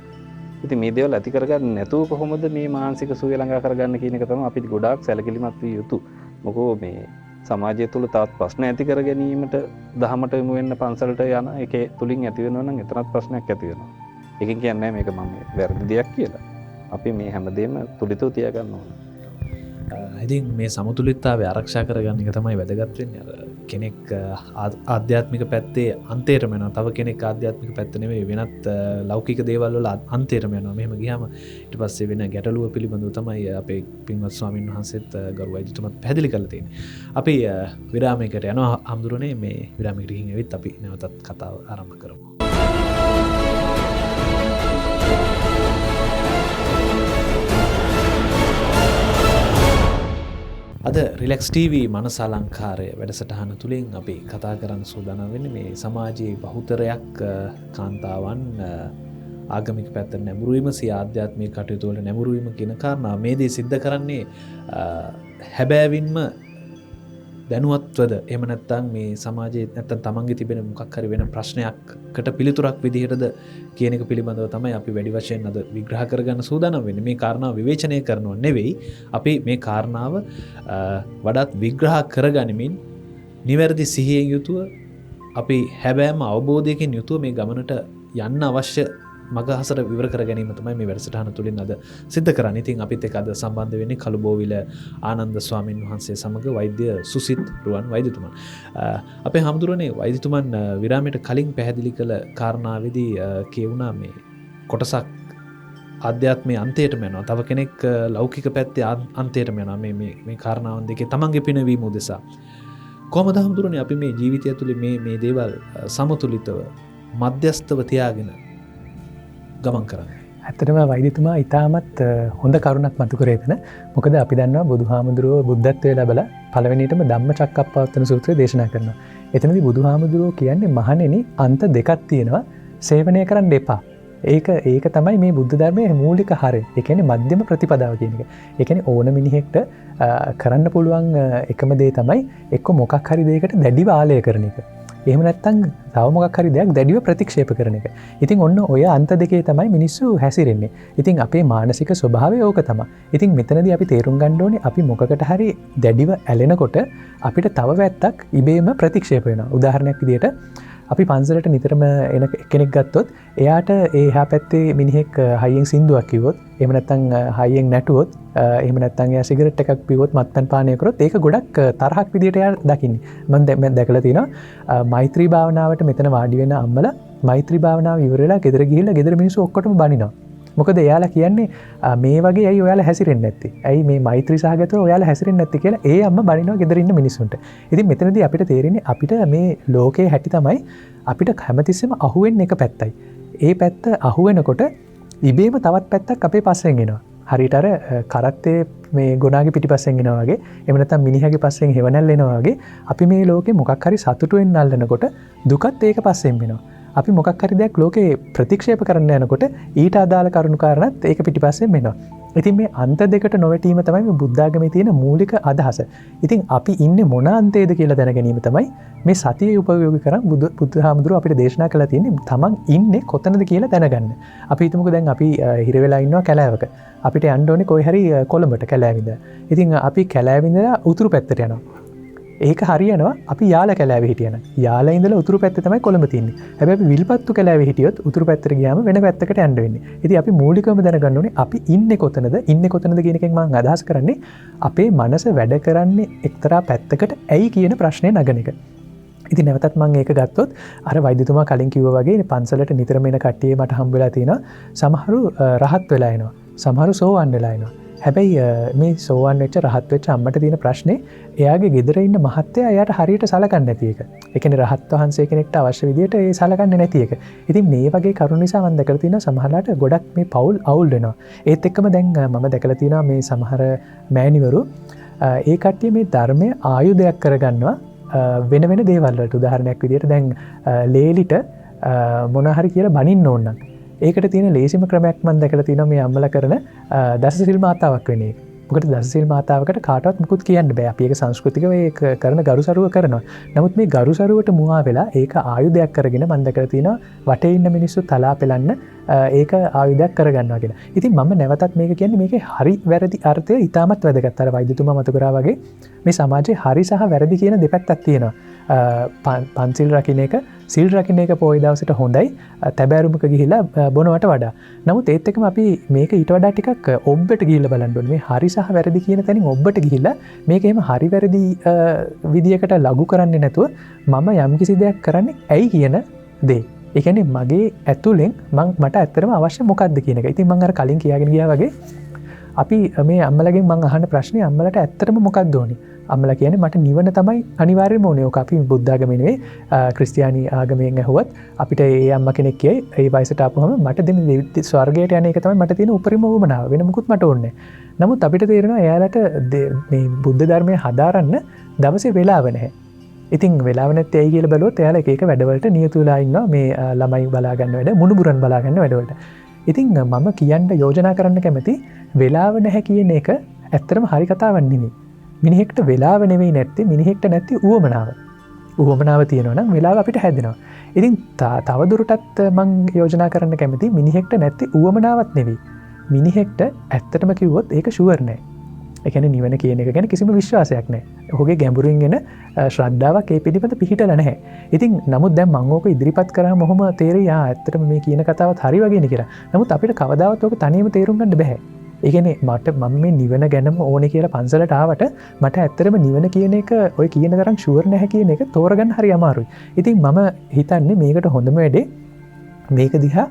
ඉතින් මේ දේවල් ඇති කරගන්න නැතුව කොහොමද මේ මානසික සුවය ළඟා කරගන්න කියන එක තමයි අපි ගොඩාක් සැලකිලිමත් විය යුතු. මොකෝ මේ සමාජය තුළ තවත් ප්‍රශ්න ඇති කර ගැනීමට දහමට යමු වෙන්න පන්සලට යන එකේ තුලින් ඇති වෙනවා නම් එතරම් ප්‍රශ්නයක් ඇති වෙනවා. ඒකෙන් කියන්නේ මේක මම වැරදි දෙයක් කියලා. අපි මේ හැමදේම තුලිතව තියාගන්න ඕන. ඉතින් මේ සමතුලිතතාවය ආරක්ෂා කරගන්න එක තමයි වැදගත් වෙන්නේ. අර කෙනෙක් ආධ්‍යාත්මික පැත්තේ අන්තයටම යනවා. තව කෙනෙක් ආධ්‍යාත්මික පැත්ත නෙවෙයි වෙනත් ලෞකික දේවල් වල අන්තයටම යනවා. මෙහෙම ගියාම ඊට පස්සේ වෙන ගැටලුව පිළිබඳව තමයි අපේ පින්වත් ස්වාමීන් වහන්සේත් ගරු වෛද්‍යතුමත් පැහැදිලි කරලා තියෙන්නේ. අපි විරාමයකට යනවා. හම්දුරනේ මේ විරාමයකට ගිහින් ඇවිත් අපි නැවතත් කතාව ආරම්භ කරමු. අද රිලෙක්ස් TV මනස අලංකාරය වැඩසටහන තුළින් අපි කතා කරන්න සූදානම් වෙන්නේ මේ සමාජයේ බහුතරයක් කාන්තාවන් ආගමික පැත්තට නැඹුරු වීම සිය ආධ්‍යාත්මික කටයුතු වල නැඹුරු වීම කියන කාරණා මේ දේ සිද්ධ කරන්නේ හැබෑවින්ම දැනුවත්වද එහෙම නැත්නම් මේ සමාජයේ නැත්නම් තමන්ගේ තිබෙන මොකක් හරි වෙන ප්‍රශ්නයක්කට පිළිතුරක් විදිහටද කියන එක පිළිබඳව තමයි අපි වැඩි වශයෙන් අද විග්‍රහ කරගන්න සූදානම් වෙන්නේ. මේ කාරණාව විවේචනය කරනව නෙවෙයි. අපි මේ කාරණාව වඩාත් විග්‍රහ කරගනිමින් නිවැරදි සිහියෙන් යුතුව අපි හැබෑම අවබෝධයකින් යුතුව මේ ගමනට යන්න අවශ්‍ය මගහසර විවර කර ගැනීම තමයි මේ වැඩසටහන තුළින් අද සිද්ධ කරන්නේ. ඉතින් අපිත් එක්ක අද සම්බන්ධ වෙන්නේ කළුබෝවිල ආනන්ද ස්වාමින් වහන්සේ සමග වෛද්‍ය සුසිත් රුවන් වෛද්‍යතුමන්. අපේ හමුදුරනේ වෛද්‍යතුමන් විරාමයට කලින් පැහැදිලි කළ කාරණාවේදී කියුණා මේ කොටසක් ආධ්‍යාත්මයේ අන්තයටම යනවා. තව කෙනෙක් ලෞකික පැත්තේ අන්තයටම යනවා. මේ කාරණාවන් දෙකේ තමන්ගේ පිනවීම උදෙසා. කොහොමද හමුදුරනේ අපි මේ ජීවිතය තුළ මේ දේවල් සමතුලිතව මධ්‍යස්තව තියාගෙන ගමන් කරන්න. ඇත්තටම වෛද්‍යතුමා ඉතාමත් හොඳ කරුණක් මතු කරේ එතන. මොකද අපි දන්නවා බුදුහාමුදුරුවෝ බුද්ධත්වයේ ලැබලා පළවෙනියටම ධම්මචක්කප්පවත්තන සූත්‍රය දේශනා කරනවා. එතනදී බුදුහාමුදුරුවෝ කියන්නේ මහණෙනි අන්ත දෙකක් තියෙනවා. සේවනය කරන්න එපා. ඒක තමයි මේ බුද්ධ ධර්මයේ මූලික හරය. ඒ කියන්නේ මධ්‍යම ප්‍රතිපදාව කියන එක. ඒ කියන්නේ ඕන මිනිහෙක්ට කරන්න පුළුවන් එකම දේ තමයි එක්ක මොකක් හරි දෙයකට දැඩිව ආලය කරන එක. එහෙම නැත්නම් තව මොකක් හරි දෙයක් දැඩිව ප්‍රතික්ෂේප කරන එක. ඉතින් ඔන්න ඔය අන්ත දෙකේ තමයි මිනිස්සු හැසිරෙන්නේ. ඉතින් අපේ මානසික ස්වභාවය ඕක තමයි. ඉතින් මෙතනදී අපි තේරුම් ගන්න ඕනේ අපි මොකකට හරි දැඩිව ඇලෙනකොට අපිට තව වැත්තක් ඉබේම ප්‍රතික්ෂේප වෙනවා. උදාහරණයක් විදිහට අපි පන්සලට නිතරම එන කෙනෙක් ගත්තොත් එයාට ඒහා පැත්තේ මිනිහෙක් හයියෙන් සින්දුවක් කිව්වොත් එහෙම නැත්නම් හයියෙන් නැටුවොත් එහෙම නැත්නම් එයා සිගරට් එකක් පිව්වොත් මත්පැන් පානය කරොත් ඒක ගොඩක් තරහක් විදියට එයා දකින්නේ. මම දැකලා තියෙනවා මෛත්‍රී භාවනාවට මෙතන වාඩි වෙන අම්මලා මෛත්‍රී භාවනාව ඉවර වෙලා ගෙදර ගිහිල්ලා ගෙදර මිනිස්සු ඔක්කොටම බනිනවා. මොකද එයාලා කියන්නේ මේ වගේ ඇයි ඔයාලා හැසිරෙන්නේ නැත්තේ? ඇයි මේ මෛත්‍රී සහගතව ඔයාලා හැසිරෙන්නේ නැත්තේ කියලා ඒ අම්මා බනිනවා ගෙදර ඉන්න මිනිස්සුන්ට. ඉතින් මෙතනදී අපිට තේරෙන්නේ අපිට මේ ලෝකයේ හැටි තමයි අපිට හැමතිස්සෙම අහුවෙන්නේ එක පැත්තයි. ඒ පැත්ත අහුවෙනකොට ඉබේම තවත් පැත්තක් අපේ පස්සෙන් එනවා. හරියට අර කරත්තේ මේ ගොනාගේ පිටිපස්සෙන් එනවා වගේ එහෙම නැත්නම් මිනිහාගේ පස්සෙන් හෙවණැල්ල එනවා වගේ අපි මේ ලෝකේ මොකක් හරි සතුටු වෙන්න අල්ලනකොට දුකත් ඒක පස්සෙන් වෙනවා. අපි මොකක් හරි දෙයක් ලෝකේ ප්‍රතික්ෂේප කරන්න යනකොට ඊට අදාළ කරුණු කාරණාත් ඒක පිටිපස්සෙන් වෙනවා. ඉතින් මේ අන්ත දෙකට නොවැටීම තමයි මේ බුද්ධාගමේ තියෙන මූලික අදහස. ඉතින් අපි ඉන්නේ මොන අන්තයේද කියලා දැන ගැනීම තමයි මේ සතිය උපයෝගී කරන් බුදුහාමුදුරුවෝ අපිට දේශනා කළා තියෙන්නේ තමන් ඉන්නේ කොතනද කියලා දැනගන්න. අපි හිතමුකෝ දැන් අපි හිර වෙලා ඉන්නවා කැලෑවක. අපිට යන්න ඕනේ කොයි හරි කොළඹට කැලෑවින්ද. ඉතින් අපි කැලෑවින්දලා උතුරු පැත්තට යනවා. ඒක හරියනවා අපි යාල කැලෑවේ හිටියන. යාල ඉඳලා උතුරු පැත්තේ තමයි කොළඹ තියෙන්නේ. හැබැයි අපි විල්පත්තු කැලෑවේ හිටියොත් උතුරු පැත්තට ගියාම වෙන පැත්තකට යන්න වෙන්නේ. ඉතින් අපි මූලිකවම දැනගන්න ඕනේ අපි ඉන්නේ කොතනද කියන එකෙන් මම අදහස් කරන්නේ අපේ මනස වැඩ කරන්නේ එක්තරා පැත්තකට ඇයි කියන ප්‍රශ්නේ නගන එක. ඉතින් නැවතත් මම ඒක ගත්තොත් අර වෛද්‍යතුමා කලින් කිව්වා වගේ පන්සලට නිතරම එන කට්ටිය මට හම්බ වෙලා තිනවා. සමහරු රහත් වෙලා එනවා. සමහරු සෝවන් වෙලා එනවා. හැබැයි මේ සෝවන් වෙච්ච රහත් වෙච්ච අම්මට තියෙන ප්‍රශ්නේ එයාගේ ගෙදර ඉන්න මහත්තයා එයාට හරියට සලකන්නේ නැති එක. ඒ කියන්නේ රහත් වහන්සේ කෙනෙක්ට අවශ්‍ය විදියට ඒ සලකන්නේ නැති එක. ඉතින් මේ වගේ කරුණු නිසා මම දැකලා තියෙනවා සමහරලාට ගොඩක් මේ පවුල් අවුල් වෙනවා. ඒත් එක්කම දැන් මම දැකලා තියෙනවා මේ සමහර මෑණිවරු ඒ කට්ටිය මේ ධර්මය ආයුධයක් කරගන්නවා වෙන වෙන දේවල් වලට. උදාහරණයක් විදියට දැන් ලේලිට මොන හරි කියලා බනින්න ඕන නම් ඒකට තියෙන ලේසිම ක්‍රමයක් මම දැකලා තියෙනවා මේ අම්මලා කරන දසසිල් මාතාවක් වෙන එක. මොකද දසසිල් මාතාවකට කාටවත් මුකුත් කියන්න බෑ. අපි ඒක සංස්කෘතිකව ඒක කරන ගරුසරුව කරනවා. නමුත් මේ ගරුසරුවට මුවා වෙලා ඒක ආයුධයක් කරගෙන මම දැකලා තියෙනවා වටේ ඉන්න මිනිස්සු තලා පෙලන්න ඒක ආයුධයක් කරගන්නවා කියලා. ඉතින් මම නැවතත් මේක කියන්නේ මේකේ හරි වැරදි අර්ථය ඉතාමත් වැදගත්. අර වෛද්‍යතුමා මතු කරා වගේ මේ සමාජයේ හරි සහ වැරදි කියන දෙපැත්තක් තියෙනවා. පන්සිල් රකින්න එක සිල් රකින්න එක පොයි දවසට හොඳයි තැබෑරුමක ගිහිල්ලා බොනවට වඩා. නමුත් ඒත් එක්කම අපි මේක ඊට වඩා ටිකක් ඔබ්බට ගිහිල්ලා බලන්න ඕනේ. මේ හරි සහ වැරදි කියන තැනින් ඔබ්බට ගිහිල්ලා මේක එහෙම හරි වැරදි විදියකට ලඝු කරන්නේ නැතුව මම යම්කිසි දෙයක් කරන්නේ ඇයි කියන දේ. ඒ කියන්නේ මගේ ඇතුලෙන් මට ඇත්තටම අවශ්‍ය මොකක්ද කියන එක. ඉතින් මම අර කලින් කියාගෙන ගියා වගේ අපි මේ අම්මලගෙන් මම අහන ප්‍රශ්නේ අම්මලට ඇත්තටම මොකක්ද ඕනේ? අම්මලා කියන්නේ මට නිවන තමයි අනිවාර්යයෙන්ම ඕනේ. ඔක අපි බුද්ධ ආගමේ නෙවෙයි ක්‍රිස්තියානි ආගමෙන් ඇහුවත් අපිට ඒ අම්මා කෙනෙක් කියයි ඒ වයසට ආපුවම මට දෙන ස්වර්ගයට යන එක තමයි මට තියෙන උපරිම වුමනාව. වෙන මොකුත් මට ඕනේ නැහැ. නමුත් අපිට තේරෙනවා එයාලට මේ බුද්ධ ධර්මය හදාරන්න දවසේ වෙලාව නැහැ. ඉතින් වෙලාව නැත්තේ ඇයි කියලා බැලුවොත් එයාලා එක එක වැඩවලට නියුතු වෙලා ඉන්නවා. මේ ළමයි බලා ගන්න වැඩ, මුණුබුරන් බලා ගන්න වැඩවලට. ඉතින් මම කියන්න යෝජනා කරන්න කැමති වෙලාව නැහැ කියන එක ඇත්තටම හරි කතාවක් නෙමෙයි. මිනිහෙක්ට වෙලාව නෙවෙයි නැත්තේ මිනිහෙක්ට නැති උවමනාව. උවමනාව තියෙනවා නම් වෙලාව අපිට හැදෙනවා. ඉතින් තව දුරටත් මම යෝජනා කරන්න කැමති මිනිහෙක්ට නැති උවමනාවක් නෙවෙයි. මිනිහෙක්ට ඇත්තටම කිව්වොත් ඒක ෂුවර් නෑ. ඒ කියන්නේ නිවන කියන එක ගැන කිසිම විශ්වාසයක් නෑ. ඔහුගේ ගැඹුරින් එන ශ්‍රද්ධාවක් ඒ පිළිබඳ පිහිටලා නැහැ. ඉතින් නමුත් දැන් මම ඕක ඉදිරිපත් කරාම මොහොම තේරෙයි ඇත්තටම මේ කියන කතාවත් හරි වගේනේ කියලා. නමුත් අපිට කවදාවත් ඕක තනියම තේරුම් ගන්න බෑ. ඒ කියන්නේ මම මේ නිවන ගැනම ඕනේ කියලා පන්සලට ආවට මට ඇත්තටම නිවන කියන එක ඔය කියන තරම් ෂුවර් නැහැ කියන එක තෝරගන්න හරි අමාරුයි. ඉතින් මම හිතන්නේ මේකට හොඳම වැඩේ මේක දිහා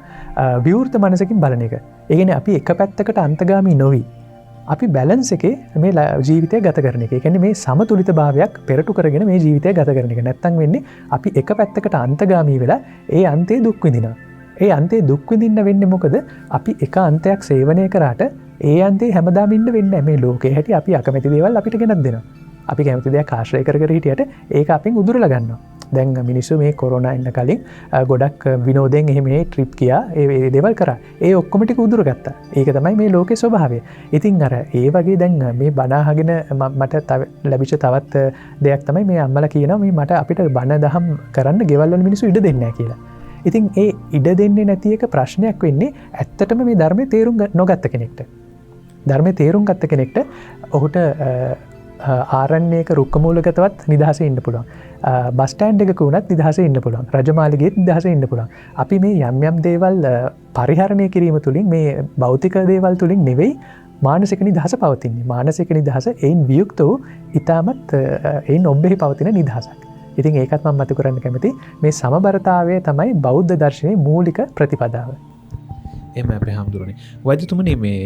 විවෘත මනසකින් බලන එක. ඒ කියන්නේ අපි එක පැත්තකට අන්තගාමී නොවි. අපි බැලන්ස් එකේ මේ ජීවිතය ගත කරන එක. ඒ කියන්නේ මේ සමතුලිතභාවයක් පෙරටු කරගෙන මේ ජීවිතය ගත කරන එක. නැත්තම් වෙන්නේ අපි එක පැත්තකට අන්තගාමී වෙලා ඒ අන්තයේ දුක් විඳිනවා. ඒ අන්තයේ දුක් විඳින්න වෙන්නේ මොකද? අපි එක අන්තයක් සේවනය කරාට ඒ අන්තේ හැමදාම ඉන්න වෙන්නේ නැහැ. මේ ලෝකේ හැටි අපි අකමැති දේවල් අපිට ගෙනත් දෙනවා. අපි කැමති දෙයක් ආශ්‍රය කර හිටියට ඒක අපෙන් උදුරලා ගන්නවා. දැන් මිනිස්සු මේ කොරෝනා එන්න කලින් ගොඩක් විනෝදයෙන් එහෙම ට්‍රිප් ගියා. ඒ දේවල් කරා. ඒ ඔක්කොම ටික උදුරගත්තා. ඒක තමයි මේ ලෝකේ ස්වභාවය. ඉතින් අර ඒ වගේ දැන් මේ බණ අහගෙන මට ලැබිච්ච තවත් දෙයක් තමයි මේ අම්මලා කියනවා මේ මට අපිට බණ දහම් කරන්න ගෙවල් වල මිනිස්සු ඉඩ දෙන්නේ නැහැ කියලා. ඉතින් ඒ ඉඩ දෙන්නේ නැති එක ප්‍රශ්නයක් වෙන්නේ ඇත්තටම මේ ධර්මයේ තේරුම් නොගත්ත කෙනෙක්ට. ධර්මයේ තේරුම් ගත්ත කෙනෙක්ට ඔහුට ආරණ්‍යයක රුක්කමූලගතවත් නිදහසේ ඉන්න පුළුවන්. බස් ස්ටෑන්ඩ් එකක වුණත් නිදහසේ ඉන්න පුළුවන්. රජමාලිගයේත් නිදහසේ ඉන්න පුළුවන්. අපි මේ යම් යම් දේවල් පරිහරණය කිරීම තුළින් මේ භෞතික දේවල් තුළින් නෙවෙයි මානසික නිදහස පවතින්නේ. මානසික නිදහස එයින් වියුක්ත වූ ඉතාමත් එයින් ඔබ්බෙහි පවතින නිදහසක්. ඉතින් ඒකත් මම මතු කරන්න කැමති මේ සමබරතාවය තමයි බෞද්ධ දර්ශනයේ මූලික ප්‍රතිපදාව. එම අපේ හාමුදුරනේ වෛද්‍යතුමනි මේ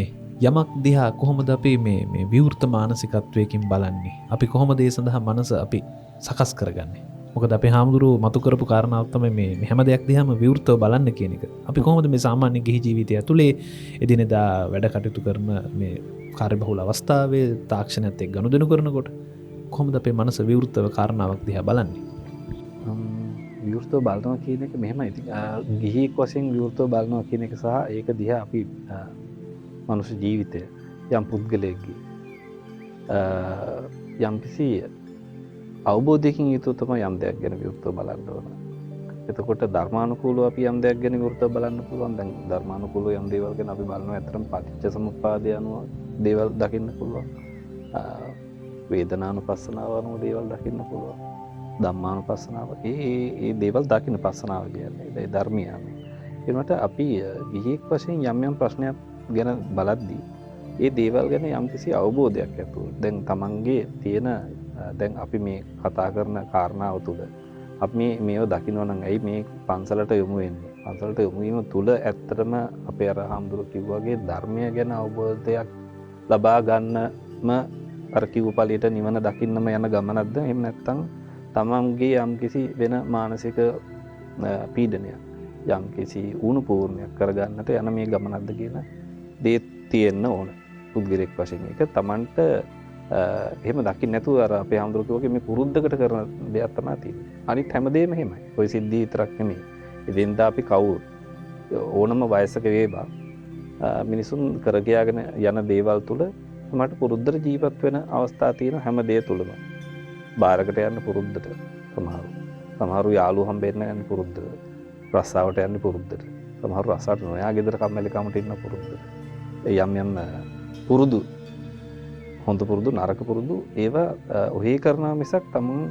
යමක් දිහා කොහොමද අපි මේ විවෘත මානසිකත්වයකින් බලන්නේ? අපි කොහොමද ඒ සඳහා මනස අපි සකස් කරගන්නේ? මොකද අපේ හාමුදුරුවෝ මතු කරපු කාරණාව තමයි මේ හැම දෙයක් දිහාම විවෘතව බලන්න කියන එක. අපි කොහොමද මේ සාමාන්‍ය ගිහි ජීවිතය ඇතුලේ එදිනෙදා වැඩ කටයුතු කරන මේ කාර්යබහුල අවස්ථාවේ තාක්ෂණයත් එක්ක ගනුදෙනු කරනකොට කොහොමද අපේ මනස විවෘතව කාරණාවක් දිහා බලන්නේ? විවෘතව බලනවා කියන එක මෙහෙමයි. ඉතින් ගිහියෙක් වශයෙන් විවෘතව බලනවා කියන එක සහ ඒක දිහා අපි මනුෂ්‍ය ජීවිතය යම් පුද්ගලයෙක්ගේ යම් කිසි අවබෝධයකින් යුතුව තමයි යම් දෙයක් ගැන විවෘතව බලන්න ඕන. එතකොට ධර්මානුකූලව අපි යම් දෙයක් ගැන විවෘතව බලන්න පුළුවන්. දැන් ධර්මානුකූලව යම් දේවල් ගැන අපි බලනවා. ඇත්තටම පටිච්ච සමුප්පාදය අනුව දේවල් දකින්න පුළුවන්. වේදනානුපස්සනාව අනුව දේවල් දකින්න පුළුවන්. ධම්මානුපස්සනාව ඒ දේවල් දකින්න පස්සනාව කියන්නේ ඒ ධර්මය අනුව. ඒකට අපි ගිහියෙක් වශයෙන් යම් යම් ප්‍රශ්නයක් ගැන බලද්දී ඒ දේවල් ගැන යම්කිසි අවබෝධයක් ඇතුව දැන් තමන්ගේ තියෙන දැන් අපි මේ කතා කරන කාරණාව තුළ අපි මේව දකිනවා නම් ඇයි මේ පන්සලට යොමු වෙන්නේ? පන්සලට යොමු වීම තුළ ඇත්තටම අපේ අර හාමුදුරුවෝ කිව්වාගේ ධර්මය ගැන අවබෝධයක් ලබා ගන්නම අර කිව්ව ඵලයට නිවන දකින්නම යන ගමනක්ද? එහෙම නැත්නම් තමන්ගේ යම්කිසි වෙන මානසික පීඩනයක් යම්කිසි උණුපූර්ණයක් කරගන්නට යන මේ ගමනක්ද කියන දේ තියෙන්න ඕන පුද්ගලෙක් වශයෙන්. ඒක තමන්ට එහෙම දකින්න නැතුව අර අපේ හාමුදුරුවෝ කිව්වා මේ පුරුද්දකට කරන දෙයක් තමයි තියෙන්නේ. අනිත් හැමදේම එහෙමයි. ওই සිද්ධි විතරක් නෙමෙයි. එදින්දා අපි කවුරු ඕනම වයසක වේවා මිනිසුන් කරගයාගෙන යන දේවල් තුළ මට පුරුද්දට ජීවත් වෙන අවස්ථා තියෙන හැම දේ තුළම බාරකට යන්න පුරුද්දට සමහරු යාළුවෝ හම්බෙන්න යන්න පුරුද්දට රස්සාවට යන්න පුරුද්දට සමහරු රස්සාවට නොයා ගෙදර කම්මැලිකමට ඉන්න පුරුද්දට යම් පුරුදු හොඳ පුරුදු නරක පුරුදු ඒවා ඔහේ කරනවා මිසක් තමන්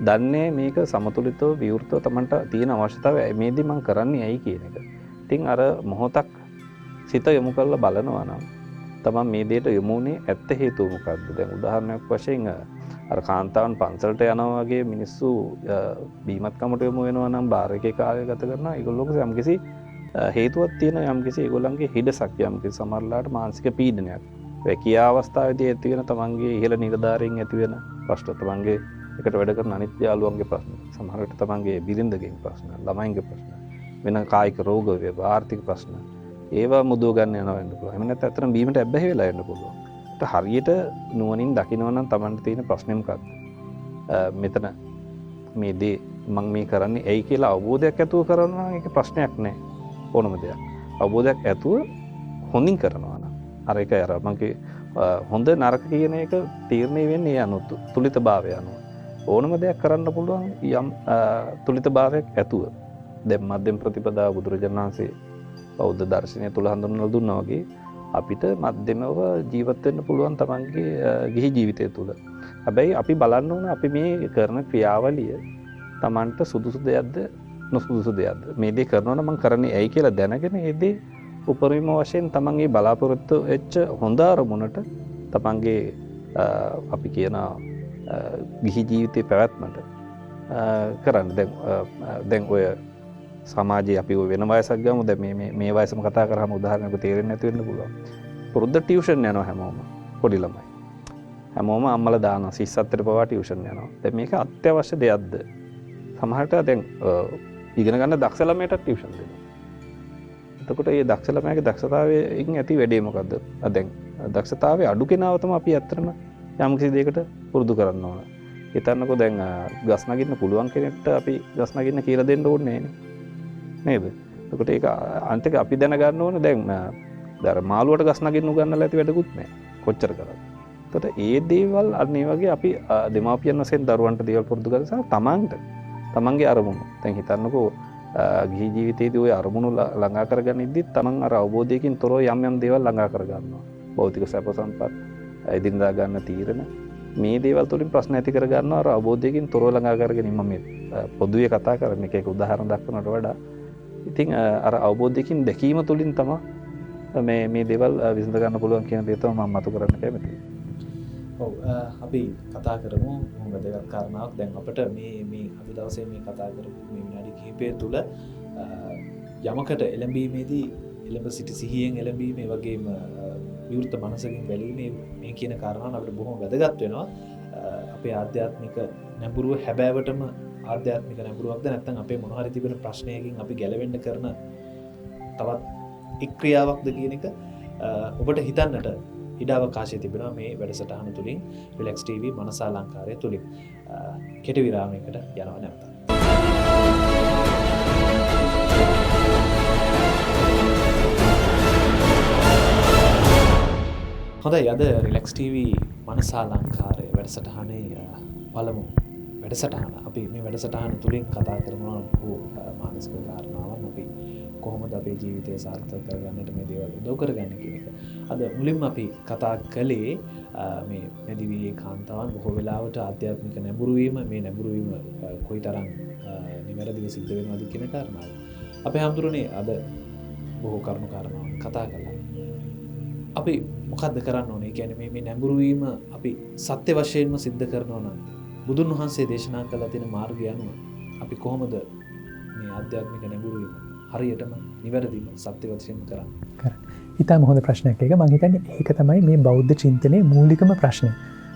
දන්නේ මේක සමතුලිතව විවෘතව තමන්ට තියෙන අවශ්‍යතාවය මේදී මම කරන්නේ ඇයි කියන එක. ඉතින් අර මොහොතක් සිත යොමු කරලා බලනවා නම් තමන් මේ දෙයට යොමුනේ ඇත්ත හේතුව මොකක්ද? දැන් උදාහරණයක් වශයෙන් අර කාන්තාවන් පන්සලට යනවා වගේ මිනිස්සු බීමත්කමට යොමු වෙනවා නම් බාර් එකේ කාලය ගත කරනවා. ඒගොල්ලෝගේ යම්කිසි හේතුවක් තියෙන යම්කිසි ඒගොල්ලන්ගේ හිඩසක් යම්කිසි සමහරලාට මානසික පීඩනයක්. රැකියා අවස්ථාවේදී ඇති වෙන තමන්ගේ ඉහළ නිලධාරීන් ඇති වෙන ප්‍රශ්න, තමන්ගේ එකට වැඩ කරන අනිත් යාළුවන්ගේ ප්‍රශ්න, සමහර විට තමන්ගේ බිරිඳගේ ප්‍රශ්න, ළමයින්ගේ ප්‍රශ්න, වෙන කායික රෝග වේවා ආර්ථික ප්‍රශ්න ඒවා මුදව ගන්න යනවා වෙන්න පුළුවන්. එහෙම නැත්නම් අතන බීමට ඇබ්බැහි වෙලා යන්න පුළුවන්. ඒත් හරියට නුවණින් දකිනවා නම් තමන්ට තියෙන ප්‍රශ්නේ මොකක්ද? මෙතන මේ දේ මම මේ කරන්නේ ඇයි කියලා අවබෝධයක් ඇතුව කරනවා නම් ඒක ප්‍රශ්නයක් නෑ. ඕනම දෙයක් අවබෝධයක් ඇතුව හොඳින් කරනවා නම් අර එක අර මගේ හොඳ නරක කියන එක තීරණය වෙන්නේ ඒ අනුව තුලිතභාවය අනුව. ඕනම දෙයක් කරන්න පුළුවන් යම් තුලිතභාවයක් ඇතුව. දැන් මධ්‍යම ප්‍රතිපදාව බුදුරජාණන් වහන්සේ බෞද්ධ දර්ශනය තුල හඳුන්වලා දුන්නා වගේ අපිට මධ්‍යමව ජීවත් වෙන්න පුළුවන් තමන්ගේ ගිහි ජීවිතය තුළ. හැබැයි අපි බලන්න ඕන අපි මේ කරන ක්‍රියාවලිය තමන්ට සුදුසු දෙයක්ද නොසුදුසු දෙයක්ද? මේ දේ කරනවා නම් මම කරන්නේ ඇයි කියලා දැනගෙන ඒ දේ උපරිම වශයෙන් තමන්ගේ බලාපොරොත්තු වෙච්ච හොඳ අරමුණට තමන්ගේ අපි කියන ගිහි ජීවිතේ පැවැත්මට කරන්න. දැන් ඔය සමාජයේ අපි වෙන වයසක් ගමු. දැන් මේ වයසම කතා කරාම උදාහරණයක් තේරෙන්නේ නැති වෙන්න පුළුවන්. පුරුද්ද ටියුෂන් යනවා හැමෝම. පොඩි ළමයි. හැමෝම අම්මලා දානවා සිස්සත්තට පවා ටියුෂන් යනවා. දැන් මේක අත්‍යවශ්‍ය දෙයක්ද? සමහරට දැන් ඉගෙන ගන්න දක්ෂ ළමයට ටියුෂන් දෙනවා. එතකොට මේ දක්ෂ ළමයාගේ දක්ෂතාවයෙන් ඇති වැඩේ මොකද්ද? දැන් දක්ෂතාවයේ අඩු කෙනාව තමයි අපි ඇත්තටම යම් කිසි දෙයකට පුරුදු කරන්න ඕන. හිතන්නකෝ දැන් ගස් නගින්න පුළුවන් කෙනෙක්ට අපි ගස් නගින්න කියලා දෙන්න ඕනේ නේද? එතකොට ඒක අන්තික අපි දැනගන්න ඕනේ දැන් දර මාළුවට ගස් නගින්න උගන්නලා ඇති වැඩකුත් නැහැ. කොච්චර කරත්. එතකොට ඒ දේවල් අනිත් වගේ අපි දෙමාපියන් වශයෙන් දරුවන්ට දේවල් පුරුදු කරලා තමන්ගේ අරමුණු. දැන් හිතන්නකෝ ගිහි ජීවිතයේදී ওই අරමුණු ළඟා කරගන්න ඉද්දි තමන් අර අවබෝධයකින් තොරව යම් දේවල් ළඟා කරගන්නවා. භෞතික සැප සම්පත්, එදිනදා ගන්න තීරණ, මේ දේවල් තුළින් ප්‍රශ්න ඇති කරගන්නවා අර අවබෝධයකින් තොරව ළඟා කරගෙන මම මේ පොදුවේ කතා කරන්නේ මේක උදාහරණ දක්වනට වඩා ඉතින් අර අවබෝධයකින් දැකීම තුළින් තමයි මේ දේවල් විසඳ ගන්න පුළුවන් කියන දේ තමයි මම මතු කරන්න කැමතියි. ඔව් අපි කතා කරමු මොන වැදගත් කාරණාවක් දැන් අපිට මේ අද දවසේ මේ කතා කරපු මේ විනාඩි කිහිපය තුළ යමකට එළඹීමේදී එළඹ සිටි සිහියෙන් එළඹීම ඒ වගේම විවෘත මනසකින් බැලීමේ මේ කියන කාරණාවන් අපිට බොහොම වැදගත් වෙනවා. අපේ ආධ්‍යාත්මික නැඹුරුව හැබෑවටම ආධ්‍යාත්මික නැඹුරුවක්ද නැත්නම් අපේ මොන හරි තිබෙන ප්‍රශ්නයකින් අපි ගැලවෙන්න කරන තවත් එක් ක්‍රියාවක්ද කියන එක ඔබට හිතන්නට ඉඩ අවකාශය තිබෙනවා මේ වැඩසටහන තුලින් රිලැක්ස් ටීවී මනසාලංකාරය තුලින්. කෙටි විරාමයකට යනවා නැවත. හොඳයි අද රිලැක්ස් ටීවී මනසාලංකාරය වැඩසටහනේ පළමු වැඩසටහන. අපි මේ වැඩසටහන තුලින් කතා කරනවා මානසික කාරණාවන් අපි කොහොමද අපේ ජීවිතය සාර්ථක කරගන්නට මේ දේවල් උදව් කරගන්නේ කියන එක. අද මුලින්ම අපි කතා කළේ මේ නැදිවියේ කාන්තාවන් බොහෝ වෙලාවට ආධ්‍යාත්මික නැඹුරු වීම මේ නැඹුරු වීම කොයිතරම් නිවැරදිව සිද්ධ වෙනවද කියන කාරණාව. අපේ හැමතුරුනේ අද බොහෝ කරුණු කාරණාවන් කතා කළා. අපි මොකද්ද කරන්න ඕනේ? කියන්නේ මේ නැඹුරු වීම අපි සත්‍ය වශයෙන්ම සිද්ධ කරනවා නම් බුදුන් වහන්සේ දේශනා කළ තියෙන මාර්ගය අනුව අපි කොහොමද මේ ආධ්‍යාත්මික නැඹුරු වීම හරියටම නිවැරදිව සත්‍ය වශයෙන්ම කරන්නේ? ඉතාම හොඳ ප්‍රශ්නයක් එක. මම හිතන්නේ ඒක තමයි මේ බෞද්ධ චින්තනයේ මූලිකම ප්‍රශ්නය.